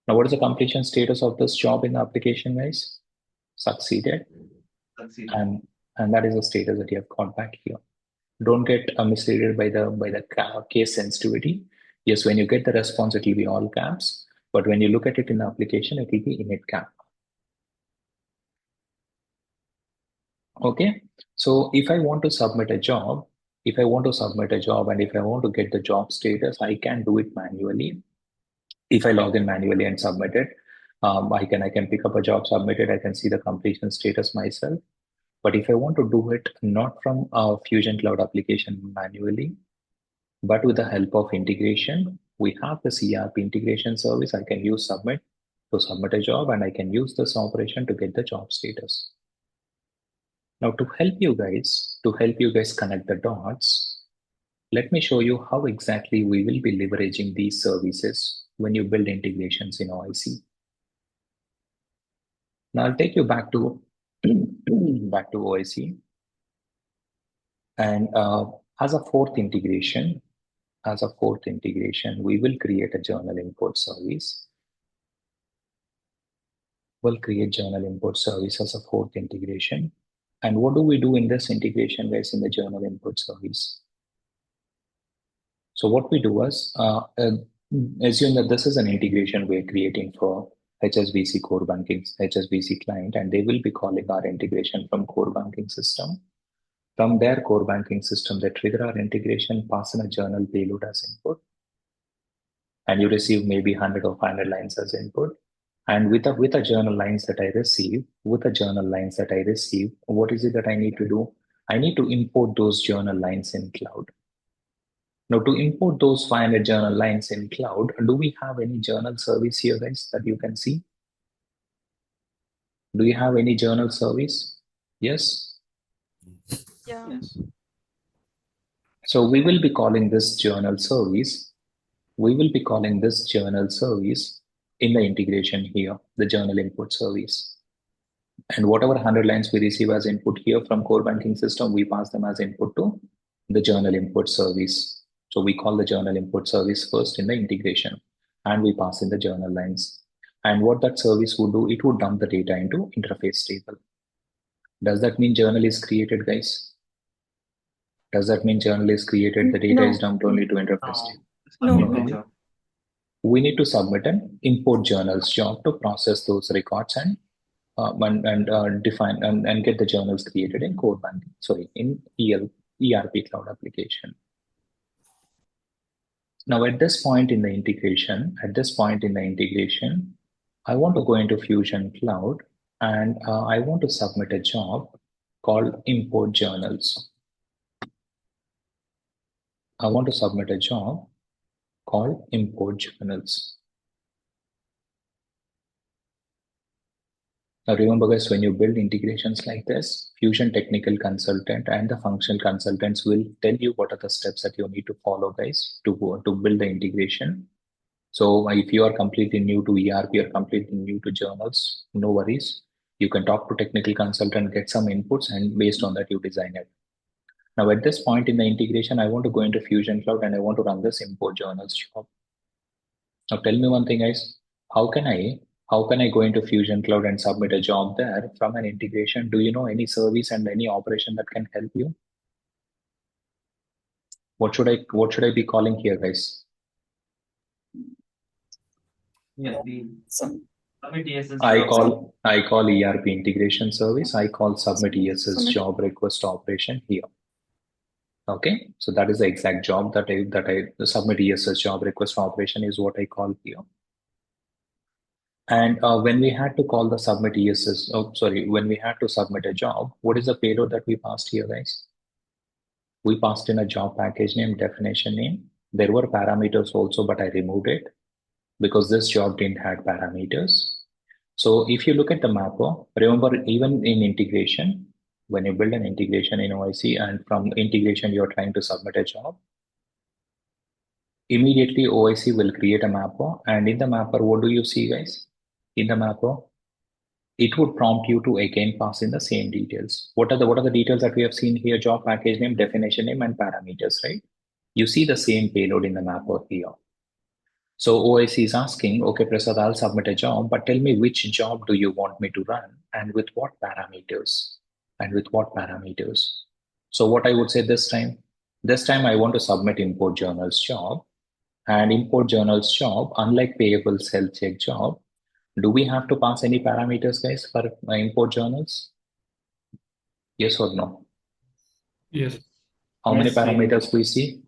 Now, what is the completion status of this job in the application, guys? Succeeded. And that is the status that you have got back here. Don't get misleaded by the case sensitivity. Yes, when you get the response, it will be all caps. But when you look at it in the application, it will be init cap. Okay. So if I want to submit a job, and if I want to get the job status, I can do it manually. If I log in manually and submit it, I can pick up a job, submit it. I can see the completion status myself. But if I want to do it not from a Fusion Cloud application manually, but with the help of integration, we have the ERP integration service. I can use submit to submit a job, and I can use this operation to get the job status. Now, to help you guys connect the dots, let me show you how exactly we will be leveraging these services when you build integrations in OIC. Now, I'll take you back to OIC, and as a fourth integration, we will create a journal import service. We'll create journal import service as a fourth integration. And what do we do in this integration, guys, in the journal import service? So what we do is, assume that this is an integration we're creating for HSBC core banking, HSBC client, and they will be calling our integration from core banking system. From their core banking system, they trigger our integration, pass in a journal payload as input, and you receive maybe 100 or 500 lines as input. And with the journal lines that I receive, what is it that I need to do? I need to import those journal lines in cloud. Now, to import those 500 journal lines in cloud, do we have any journal service here, guys, that you can see? Do you have any journal service? Yes? Yeah. Yes. So we will be calling this journal service. In the integration here, the journal input service. And whatever 100 lines we receive as input here from core banking system, we pass them as input to the journal input service. So we call the journal input service first in the integration, and we pass in the journal lines. And what that service would do, it would dump the data into interface table. Does that mean journal is created, guys? Does that mean journal is created? The data is dumped only to interface table? No. We need to submit an import journals job to process those records and define and get the journals created in core banking. In ERP cloud application. Now, at this point in the integration, I want to go into Fusion Cloud, and I want to submit a job called import journals. I want to submit a job called import journals. Now remember guys, when you build integrations like this, Fusion technical consultant and the functional consultants will tell you what are the steps that you need to follow guys to build the integration. So if you are completely new to ERP or completely new to journals, no worries. You can talk to technical consultant, get some inputs, and based on that, you design it. Now at this point in the integration, I want to go into Fusion Cloud and I want to run this import journals job. Now tell me one thing, guys. How can I go into Fusion Cloud and submit a job there from an integration? Do you know any service and any operation that can help you? What should I be calling here, guys? Yeah, the submit ESS I job. call ERP integration service. I call submit ESS job request operation here. Okay, so that is the exact job the submit ESS job request operation is what I call here. And when we had to call the submit ESS, when we had to submit a job, what is the payload that we passed here, guys? We passed in a job package name, definition name. There were parameters also, but I removed it because this job didn't have parameters. So if you look at the mapper, remember even in integration, when you build an integration in OIC and from integration you're trying to submit a job, immediately OIC will create a mapper, and in the mapper, what do you see, guys? In the mapper, it would prompt you to again pass in the same details. What are the details that we have seen here? Job package name, definition name, and parameters, right? You see the same payload in the mapper here. So OIC is asking, okay, Prasad, I'll submit a job, but tell me which job do you want me to run and with what parameters? And with what parameters? So what I would say this time I want to submit import journals job, and import journals job, unlike payables health check job, do we have to pass any parameters, guys, for import journals? Yes or no? Yes. How many Yes, we do. parameters we see?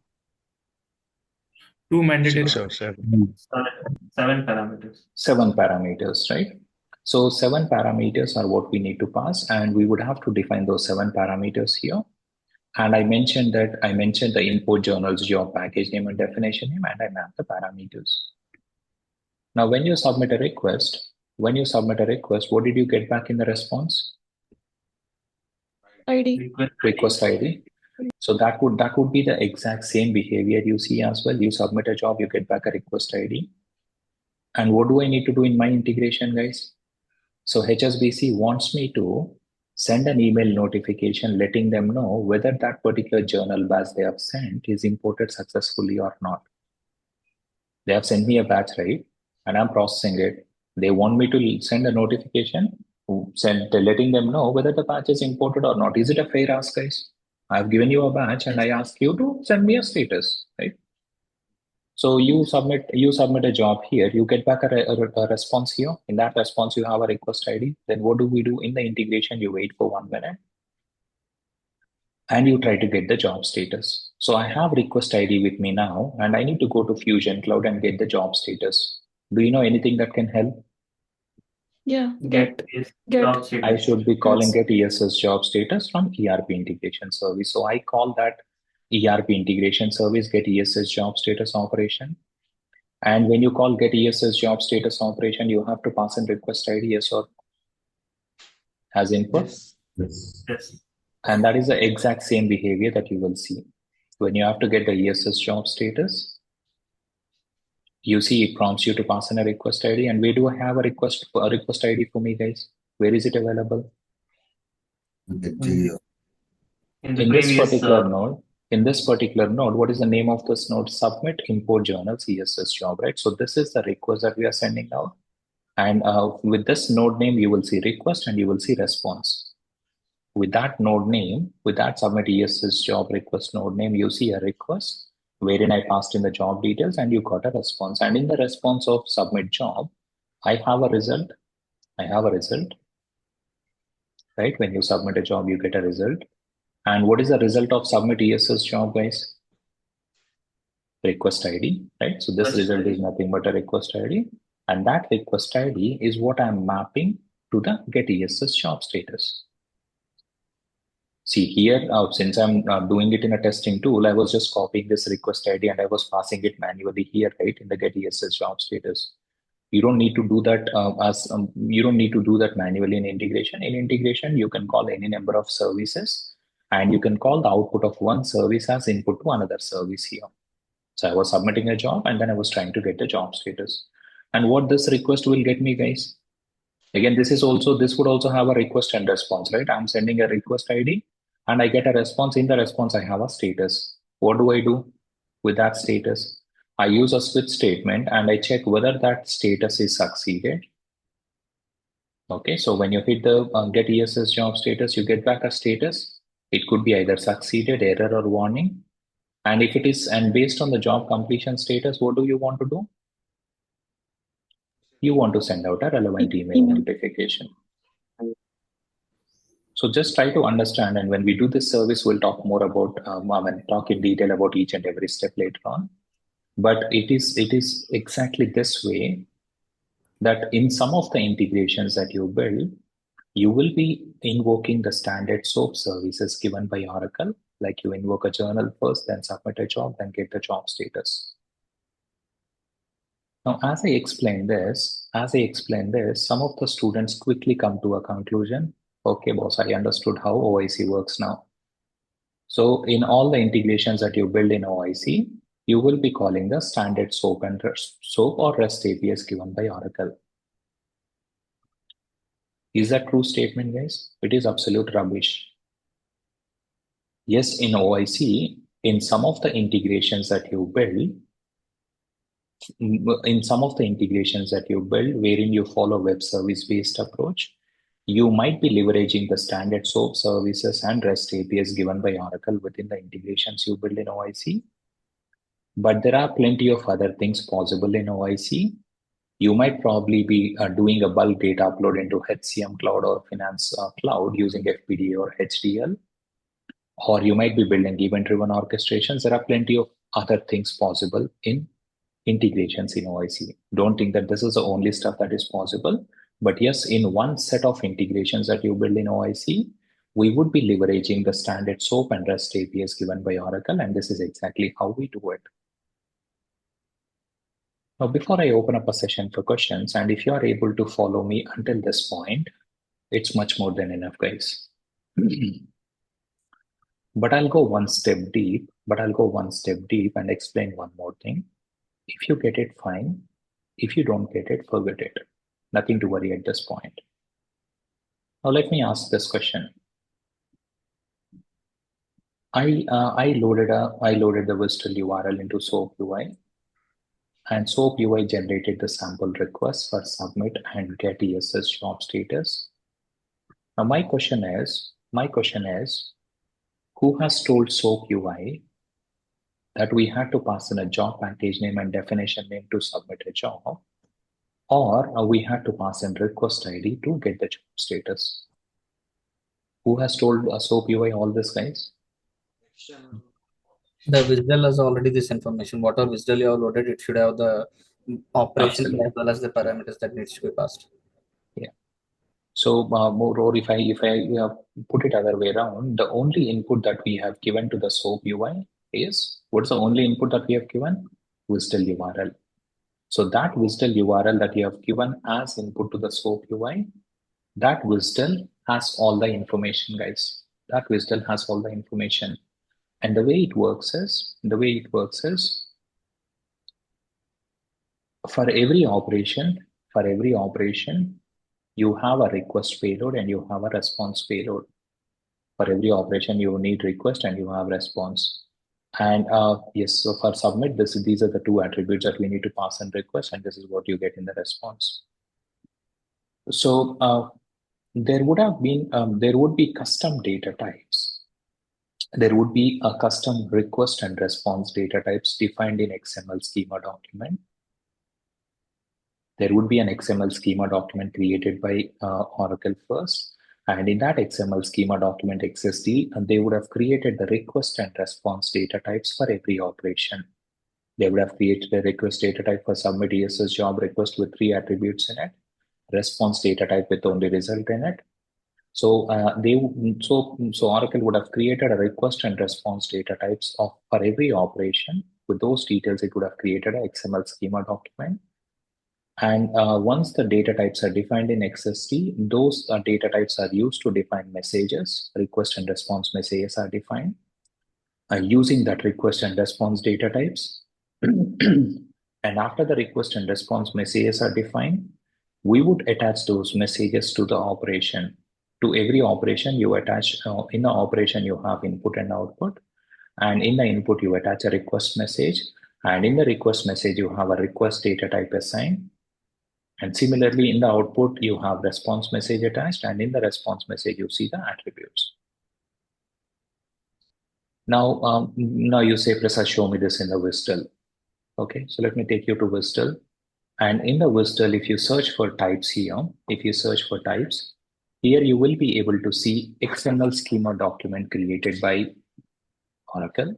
2 mandatory. Seven parameters. 7 parameters, right? So 7 parameters are what we need to pass, and we would have to define those 7 parameters here. And I mentioned the import journals job package name and definition name, and I map the parameters. Now, when you submit a request, what did you get back in the response? ID. Request ID. So that would be the exact same behavior you see as well. You submit a job, you get back a request ID. And what do I need to do in my integration, guys? So HSBC wants me to send an email notification letting them know whether that particular journal batch they have sent is imported successfully or not. They have sent me a batch, right? And I'm processing it. They want me to send a notification, letting them know whether the batch is imported or not. Is it a fair ask, guys? I've given you a batch and I ask you to send me a status, right? So you submit a job here, you get back a response here. In that response, you have a request ID. Then what do we do in the integration? You wait for 1 minute and you try to get the job status. So I have request ID with me now, and I need to go to Fusion Cloud and get the job status. Do you know anything that can help? Yeah. Get job status. I should be calling get ESS job status from ERP integration service. So I call that ERP integration service get ESS job status operation. And when you call get ESS job status operation, you have to pass in request ID, yes or no, as input. Yes. And that is the exact same behavior that you will see. When you have to get the ESS job status, you see it prompts you to pass in a request ID. And where do I have a request ID for me, guys? Where is it available? In this particular node, what is the name of this node? Submit import journals ESS job, right? So this is the request that we are sending out. And with this node name, you will see request and you will see response. With that node name, with that submit ESS job request node name, you see a request wherein I passed in the job details and you got a response. And in the response of submit job, I have a result. Right? When you submit a job, you get a result. And what is the result of submit ESS job, guys? Request ID, right? So this result is nothing but a request ID. And that request ID is what I'm mapping to the get ESS job status. See here, since I'm doing it in a testing tool, I was just copying this request ID and I was passing it manually here, right, in the get ESS job status. You don't need to do that you don't need to do that manually in integration. In integration, you can call any number of services and you can call the output of one service as input to another service here. So I was submitting a job and then I was trying to get the job status. And what this request will get me, guys? Again, this would also have a request and response, right? I'm sending a request ID and I get a response. In the response, I have a status. What do I do with that status? I use a switch statement and I check whether that status is succeeded. Okay, so when you hit the get ESS job status, you get back a status. It could be either succeeded, error, or warning. And if it is, and based on the job completion status, what do you want to do? You want to send out a relevant email notification. So just try to understand, and when we do this service, we'll talk more about, talk in detail about each and every step later on. But it is exactly this way that in some of the integrations that you build, you will be invoking the standard SOAP services given by Oracle, like you invoke a journal first, then submit a job, then get the job status. Now, as I explain this, some of the students quickly come to a conclusion. Okay, boss, I understood how OIC works now. So in all the integrations that you build in OIC, you will be calling the standard SOAP or REST APIs given by Oracle. Is that true statement, guys? It is absolute rubbish. Yes, in OIC, in some of the integrations that you build, wherein you follow web service-based approach, you might be leveraging the standard SOAP services and REST APIs given by Oracle within the integrations you build in OIC. But there are plenty of other things possible in OIC. You might probably be doing a bulk data upload into HCM cloud or finance cloud using FPDA or HDL. Or you might be building event-driven orchestrations. There are plenty of other things possible in integrations in OIC. Don't think that this is the only stuff that is possible. But yes, in one set of integrations that you build in OIC, we would be leveraging the standard SOAP and REST APIs given by Oracle, and this is exactly how we do it. Now, before I open up a session for questions, and if you are able to follow me until this point, it's much more than enough, guys. But I'll go one step deep and explain one more thing. If you get it, fine. If you don't get it, forget it. Nothing to worry at this point. Now let me ask this question. I loaded the WSDL URL into SOAP UI, and SOAP UI generated the sample request for submit and get ESS job status. Now my question is, who has told SOAP UI that we had to pass in a job package name and definition name to submit a job, or we had to pass in request ID to get the job status? Who has told SOAP UI all this, guys? The WSDL has already this information. Whatever WSDL you have loaded, it should have the operation as well as the parameters that needs to be passed. Yeah. So, or if I put it other way around, the only input that we have given to the SOAP UI is, what's the only input that we have given? WSDL URL. So that WSDL URL that you have given as input to the SOAP UI, that WSDL has all the information, guys. That WSDL has all the information. And the way it works is, for every operation, you have a request payload and you have a response payload. For every operation, you need request and you have response. And yes, so for submit, these are the two attributes that we need to pass in request, and this is what you get in the response. So there would be custom data types. There would be a custom request and response data types defined in XML schema document. There would be an XML schema document created by Oracle first. And in that XML schema document XSD, they would have created the request and response data types for every operation. They would have created a request data type for submit ESS job request with 3 attributes in it, response data type with only result in it, So so Oracle would have created a request and response data types for every operation. With those details, it would have created an XML schema document. And once the data types are defined in XST, those data types are used to define messages. Request and response messages are defined using that request and response data types. And after the request and response messages are defined, we would attach those messages to the operation. To every operation, you attach, in the operation, you have input and output. And in the input, you attach a request message. And in the request message, you have a request data type assigned. And similarly, in the output, you have response message attached. And in the response message, you see the attributes. Now you say, Prasad, show me this in the WSDL. Okay, so let me take you to WSDL. And in the WSDL, if you search for types here, here you will be able to see XML schema document created by Oracle,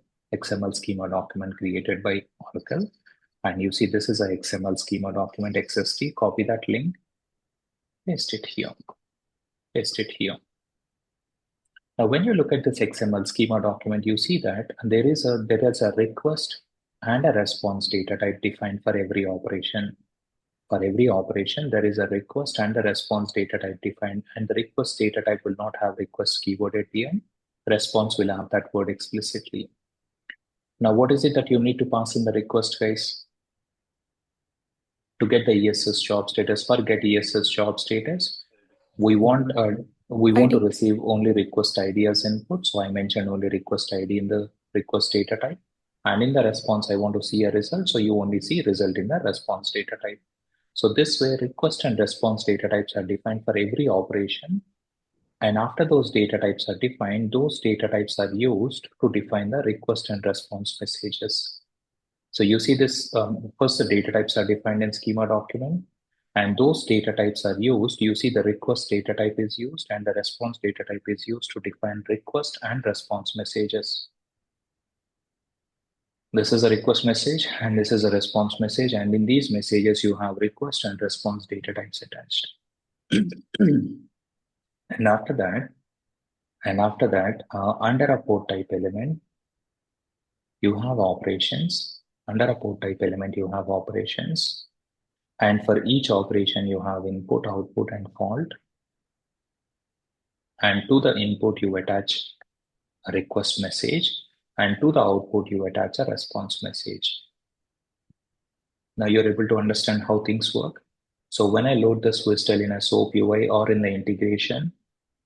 And you see this is a XML schema document, XST. Copy that link, paste it here. Now, when you look at this XML schema document, you see that there is a request and a response data type defined for every operation. For every operation, there is a request and a response data type defined, and the request data type will not have request keyword at the end. Response will have that word explicitly. Now, what is it that you need to pass in the request, guys? To get the ESS job status, for get ESS job status, we want to receive only request ID as input. So I mentioned only request ID in the request data type. And in the response, I want to see a result. So you only see result in the response data type. So this way, request and response data types are defined for every operation. And after those data types are defined, those data types are used to define the request and response messages. So you see this, first the data types are defined in schema document, and those data types are used. You see the request data type is used and the response data type is used to define request and response messages. This is a request message and this is a response message. And in these messages, you have request and response data types attached. And after that, under a port type element, you have operations. Under a port type element, you have operations. And for each operation, you have input, output, and fault. And to the input, you attach a request message. And to the output, you attach a response message. Now you're able to understand how things work. So when I load this WSDL in a SOAP UI or in the integration,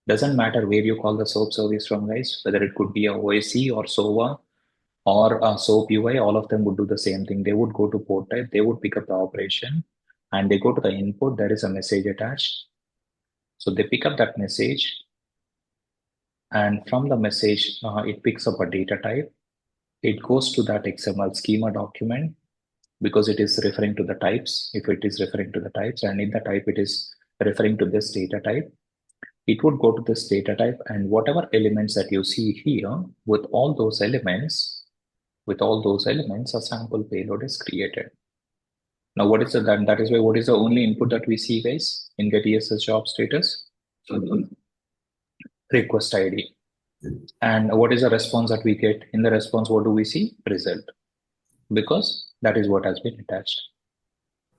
doesn't matter where you call the SOAP service from, guys, whether it could be a OIC or SOA or a SOAP UI, all of them would do the same thing. They would go to port type, they would pick up the operation, and they go to the input, there is a message attached. So they pick up that message, and from the message, it picks up a data type. It goes to that XML schema document because it is referring to the types. If it is referring to the types, and in the type, it is referring to this data type, it would go to this data type, and whatever elements that you see here, with all those elements, a sample payload is created. Now, what is that is why what is the only input that we see, guys, in get ESS job status? Request ID. And what is the response that we get? In the response, what do we see? Result. Because that is what has been attached.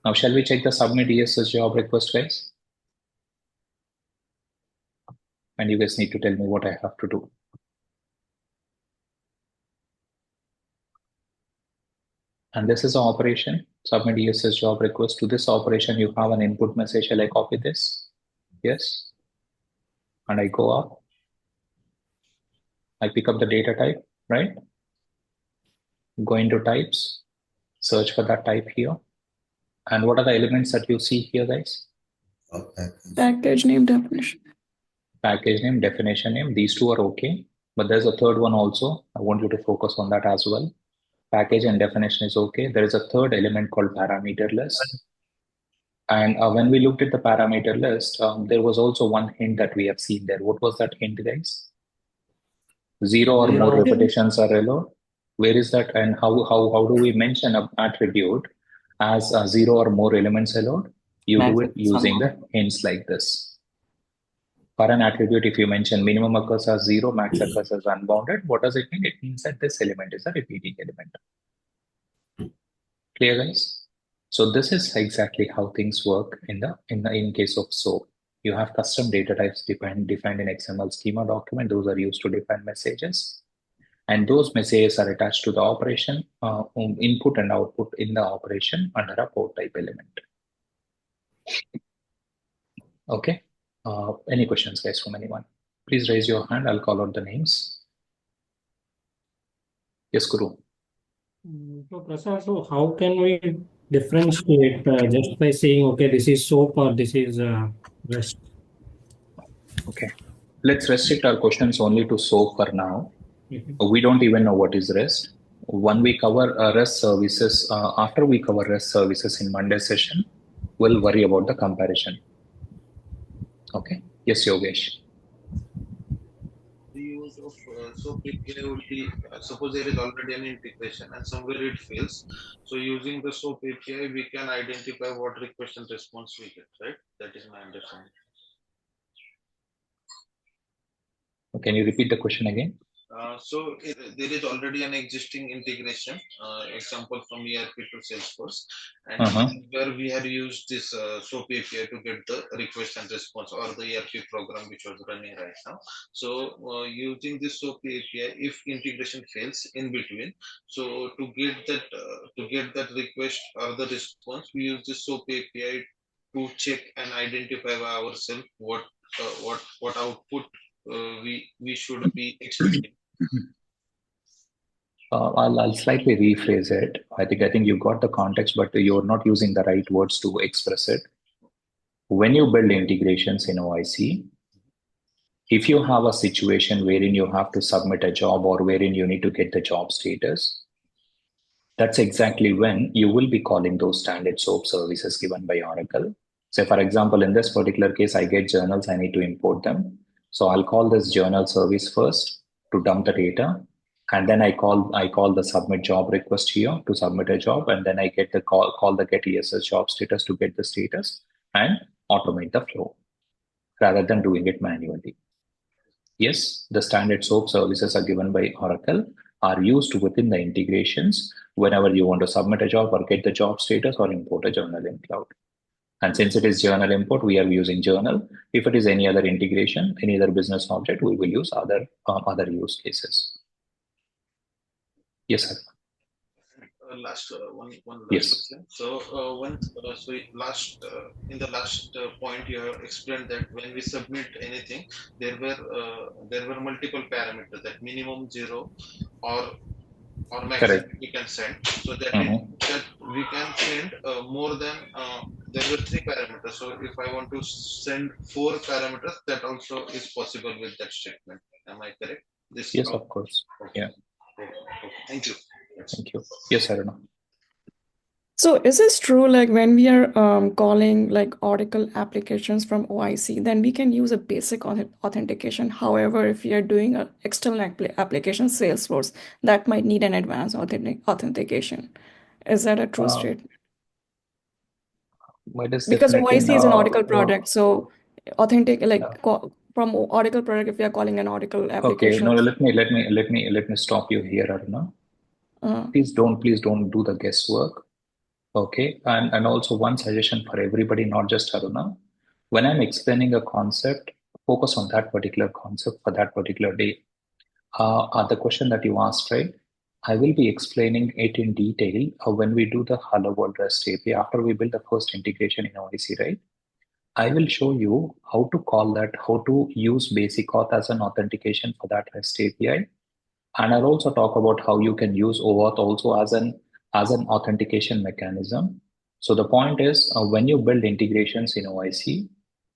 Now, shall we check the submit ESS job request, guys? And you guys need to tell me what I have to do. And this is an operation, submit ESS job request. To this operation, you have an input message. Shall I copy this? Yes. And I go up. I pick up the data type, right? Go into types, search for that type here. And what are the elements that you see here, guys? Package name, definition. Package name, definition name. These two are okay. But there's a third one also. I want you to focus on that as well. Package and definition is okay. There is a third element called parameter list. And when we looked at the parameter list, there was also one hint that we have seen there. What was that hint, guys? 0 or more repetitions are allowed. Where is that, and how do we mention an attribute as 0 or more elements allowed? You do it using the hints like this. For an attribute, if you mention minimum occurs as 0, max occurs as unbounded, what does it mean? It means that this element is a repeating element. Clear, guys? So this is exactly how things work in case of SOAP. You have custom data types defined in XML schema document. Those are used to define messages. And those messages are attached to the operation, input and output in the operation under a port type element. Okay. Any questions, guys, from anyone? Please raise your hand. I'll call out the names. Yes, Guru. So, Prasad, so how can we differentiate just by saying, okay, this is SOAP or this is REST? Okay. Let's restrict our questions only to SOAP for now. We don't even know what is REST. When we cover REST services, after we cover REST services in Monday session, we'll worry about the comparison. Okay. Yes, Yogesh. The use of SOAP API would be, suppose there is already an integration and somewhere it fails. So using the SOAP API, we can identify what request and response we get, right? That is my understanding. Can you repeat the question again? There is already an existing integration, example from ERP to Salesforce, and where we had used this SOAP API to get the request and response, or the ERP program which was running right now. So using this SOAP API, if integration fails in between, so to get that request or the response, we use this SOAP API to check and identify by ourselves what output we should be expecting. I'll slightly rephrase it. I think you got the context, but you're not using the right words to express it. When you build integrations in OIC, if you have a situation wherein you have to submit a job or wherein you need to get the job status, that's exactly when you will be calling those standard SOAP services given by Oracle. So for example, in this particular case, I get journals, I need to import them. So I'll call this journal service first to dump the data. And then I call the submit job request here to submit a job. And then I get the call the get ESS job status to get the status and automate the flow rather than doing it manually. Yes, the standard SOAP services are given by Oracle are used within the integrations whenever you want to submit a job or get the job status or import a journal in cloud. And since it is journal import, we are using journal. If it is any other integration, any other business object, we will use other use cases. Yes, sir. One last yes. question. So in the last point, you have explained that when we submit anything, there were multiple parameters, that minimum 0 or maximum we can send. So that that we can send more than there were 3 parameters. So if I want to send 4 parameters, that also is possible with that statement. Am I correct? Yes, of course. Okay. Yeah. Okay. Thank you. Thank you. Yes, Aruna. So is this true, like when we are calling like Oracle applications from OIC, then we can use a basic authentication. However, if we are doing an external application, Salesforce, that might need an advanced authentication. Is that a true statement? Because OIC is an Oracle product, so authentic from Oracle product, if we are calling an Oracle application. Okay, no, let me stop you here, Aruna. Please don't do the guesswork. Okay, and also one suggestion for everybody, not just Aruna. When I'm explaining a concept, focus on that particular concept for that particular day. The question that you asked, right? I will be explaining it in detail when we do the Hello World REST API after we build the first integration in OIC, right? I will show you how to call that, how to use basic auth as an authentication for that REST API. And I'll also talk about how you can use OAuth also as an authentication mechanism. So the point is when you build integrations in OIC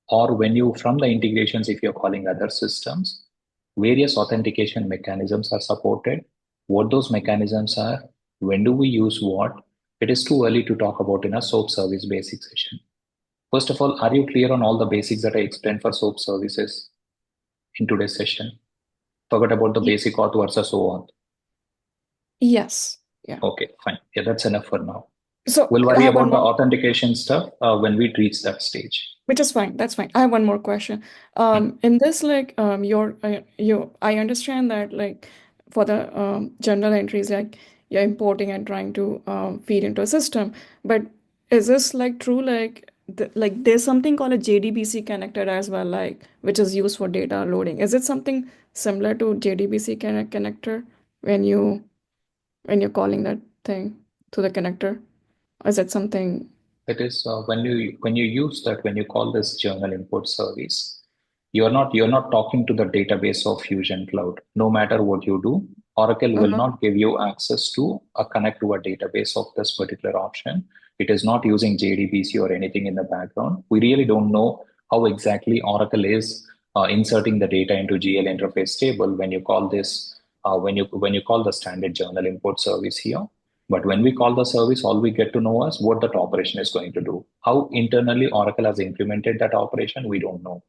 or when you from the integrations, if you're calling other systems, various authentication mechanisms are supported. What those mechanisms are, when do we use what? It is too early to talk about in a SOAP service basic session. First of all, are you clear on all the basics that I explained for SOAP services in today's session? Forget about the basic auth versus OAuth. Yes. Yeah. Okay, fine. Yeah, that's enough for now. So we'll worry about the authentication stuff when we reach that stage. Which is fine. That's fine. I have one more question. In this, like, I understand that, like, for the journal entries, like, you're importing and trying to feed into a system. But is this like true? Like, there's something called a JDBC connector as well, like, which is used for data loading. Is it something similar to JDBC connector when you're calling that thing to the connector? Or is it something? It is when you use that, when you call this journal import service, you're not talking to the database of Fusion Cloud. No matter what you do, Oracle will Uh-huh. not give you access to a connect to a database of this particular option. It is not using JDBC or anything in the background. We really don't know how exactly Oracle is inserting the data into GL interface table when you call this when you call the standard journal import service here. But when we call the service, all we get to know is what that operation is going to do. How internally Oracle has implemented that operation, we don't know.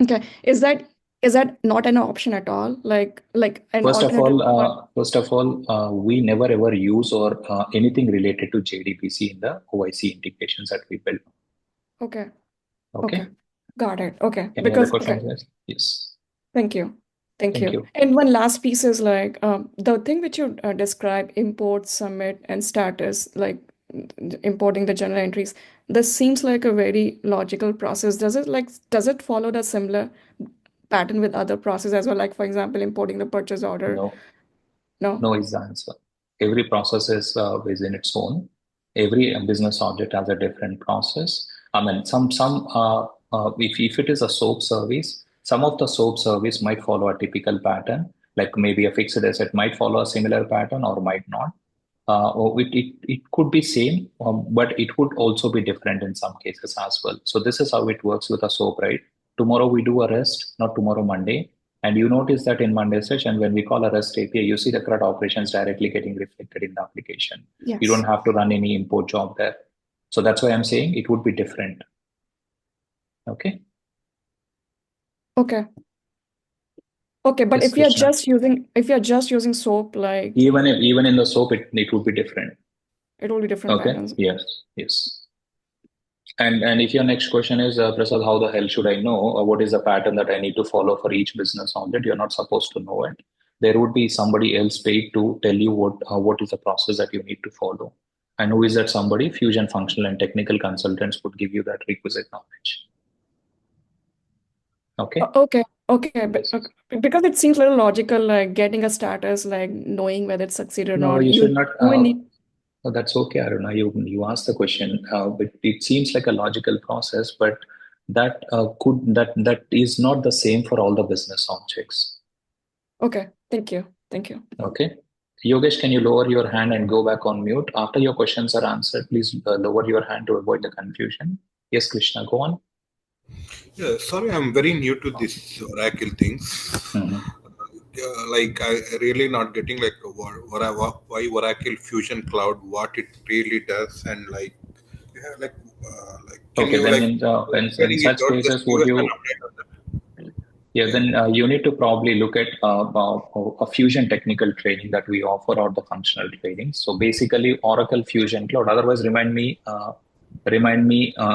Okay. Is that not an option at all? Like an First of alternative? all, we never ever use or anything related to JDBC in the OIC integrations that we build. Okay. Okay. Okay. Got it. Okay. Any other Because questions? okay. Guys? Yes. Thank you. Thank Thank you. you. And one last piece is like the thing which you describe, import, submit, and status, like importing the journal entries. This seems like a very logical process. Does it follow the similar pattern with other process as well? Like, for example, importing the purchase order. No. No? No is the answer. Every process is in its own. Every business object has a different process. I mean, if it is a SOAP service, some of the SOAP service might follow a typical pattern, like maybe a fixed asset might follow a similar pattern or might not. Or it could be same, but it would also be different in some cases as well. So this is how it works with a SOAP, right? Tomorrow we do a REST, not tomorrow Monday. And you notice that in Monday session, when we call a REST API, you see the CRUD operations directly getting reflected in the application. You Yes. don't have to run any import job there. So that's why I'm saying it would be different. Okay. Okay. Okay, but Yes, if you're Krishna. just using SOAP, like Even in the SOAP, it would be different. it will be different Okay. patterns. Yes. And if your next question is, Prasad, how the hell should I know what is the pattern that I need to follow for each business object? You're not supposed to know it. There would be somebody else paid to tell you what is the process that you need to follow. And who is that somebody? Fusion functional and technical consultants would give you that requisite knowledge. Okay. Okay, but Yes. because it seems a little logical, like getting a status, like knowing whether it's succeeded or No, not. you should not. You will need. Oh, that's okay, Aruna. You asked the question, but it seems like a logical process, but that is not the same for all the business objects. Okay, thank you. Okay. Yogesh, can you lower your hand and go back on mute? After your questions are answered, please lower your hand to avoid the confusion. Yes, Krishna, go on. Yeah, sorry, I'm very new to this Oracle things. Like I really not getting like why Oracle Fusion Cloud, what it really does, and like can Okay, you then like in explaining it such out? Just cases, give would us an you? update on that. Yeah, then you need to probably look at a Fusion technical training that we offer or the functional training. So basically, Oracle Fusion Cloud. Otherwise, remind me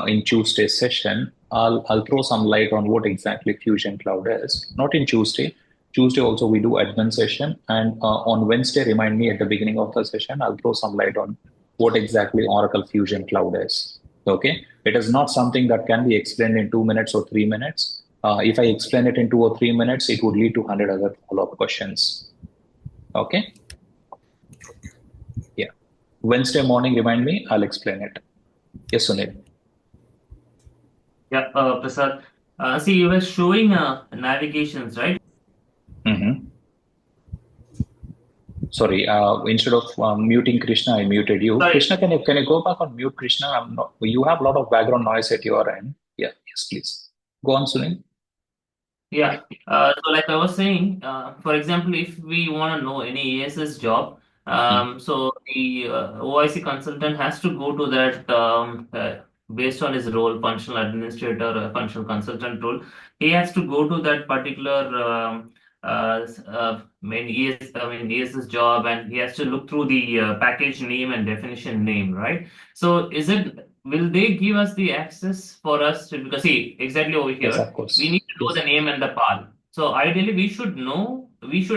in Tuesday's session. I'll throw some light on what exactly Fusion Cloud is. Not in Tuesday. Tuesday also we do admin session, and on Wednesday, remind me at the beginning of the session. I'll throw some light on what exactly Oracle Fusion Cloud is. Okay, it is not something that can be explained in 2 minutes or 3 minutes. If I explain it in 2 or 3 minutes, it would lead to 100 other follow-up questions. Okay? Yeah. Wednesday morning, remind me, I'll explain it. Yes, Sunil. Yeah, Prasad. See, you were showing navigations, right? Sorry, instead of muting Krishna, I muted you. Sorry. Krishna, can you go back on mute, Krishna? You have a lot of background noise at your end. Yeah, yes, please. Go on, Sunil. Yeah. So like I was saying, for example, if we want to know any ASS job, so the OIC consultant has to go to that based on his role, functional administrator, functional consultant role. He has to go to that particular ASS job, and he has to look through the package name and definition name, right? So is it will they give us the access for us to, because see, exactly over Yes, here, of course. we need to know the name and the path. So ideally, we should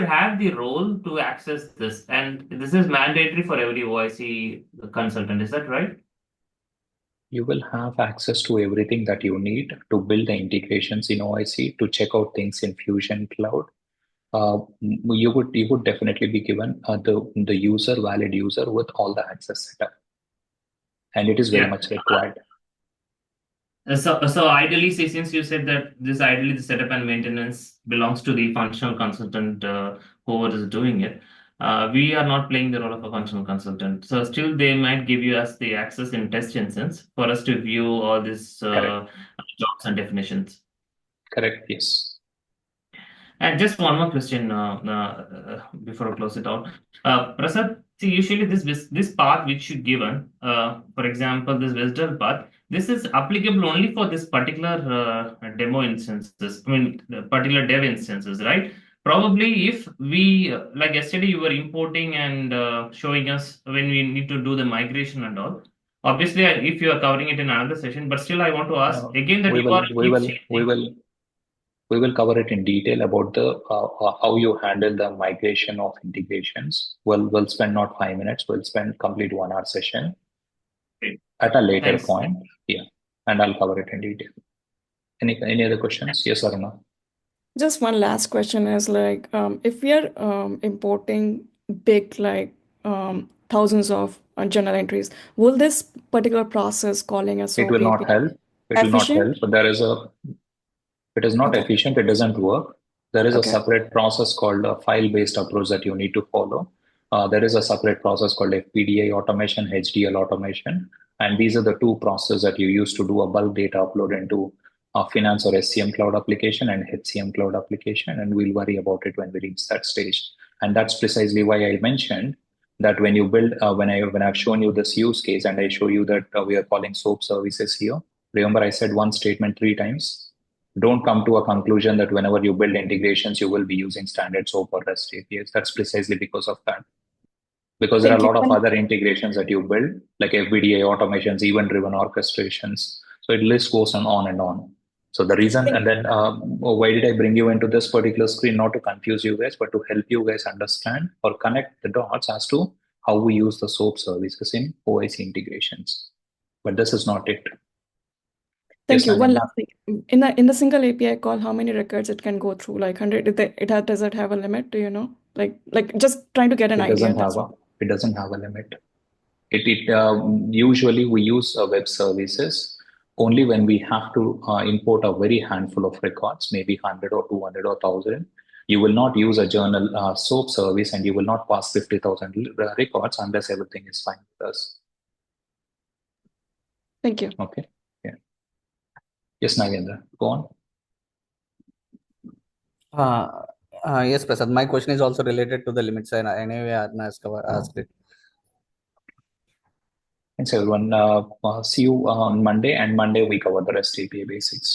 have the role to access this. And this is mandatory for every OIC consultant. Is that right? You will have access to everything that you need to build the integrations in OIC, to check out things in Fusion Cloud. You would definitely be given the valid user with all the access set up, and it is very much required. So ideally, since you said that ideally the setup and maintenance belongs to the functional consultant, whoever is doing it, we are not playing the role of a functional consultant. So still, they might give you us the access in test instance for us to view all these jobs and definitions. Correct. Yes. And just one more question before I close it out. Prasad, see, usually this path which you given, for example, this Vesdal path, this is applicable only for this particular demo instances, I mean, the particular dev instances, right? Probably if we, like yesterday, you were importing and showing us when we need to do the migration and all. Obviously, if you are covering it in another session, but still, I want to ask again that we will cover it in detail about the how you handle the migration of integrations. We'll spend not 5 minutes. We'll spend complete 1 hour session at a later point. Yeah, and I'll cover it in detail. Any other questions? Yes or no? Just one last question is like, if we are importing big, like thousands of journal entries, will this particular process calling a SOAP It will not help. It will not help. But it is not efficient. It doesn't work. There is a separate process called a file-based approach that you need to follow. There is a separate process called FPDA automation, HDL automation, and these are the two processes that you use to do a bulk data upload into a finance or SCM cloud application and HCM cloud application, and we'll worry about it when we reach that stage. And that's precisely why I mentioned that when you build, when I've shown you this use case and I show you that we are calling SOAP services here. Remember, I said one statement 3 times. Don't come to a conclusion that whenever you build integrations, you will be using standard SOAP or REST APIs. That's precisely because of that. Because there are a lot of other integrations that you build, like FBDA automations, event-driven orchestrations. So it list goes on and on. So the reason, and then why did I bring you into this particular screen? Not to confuse you guys, but to help you guys understand or connect the dots as to how we use the SOAP services in OIC integrations. But this is not it. Thank you. One last thing. In the single API call, how many records it can go through? Like 100? Does it have a limit? Do you know? Like just trying to get an idea. It doesn't have a limit. Usually we use web services only when we have to import a very handful of records, maybe 100 or 200 or 1,000. You will not use a journal SOAP service, and you will not pass 50,000 records unless everything is fine with us. Thank you. Okay. Yeah. Yes, Nagendra, go on. Yes, Prasad. My question is also related to the limits, and anyway, Arna asked it. Thanks, everyone. See you on Monday, and Monday we cover the REST API basics.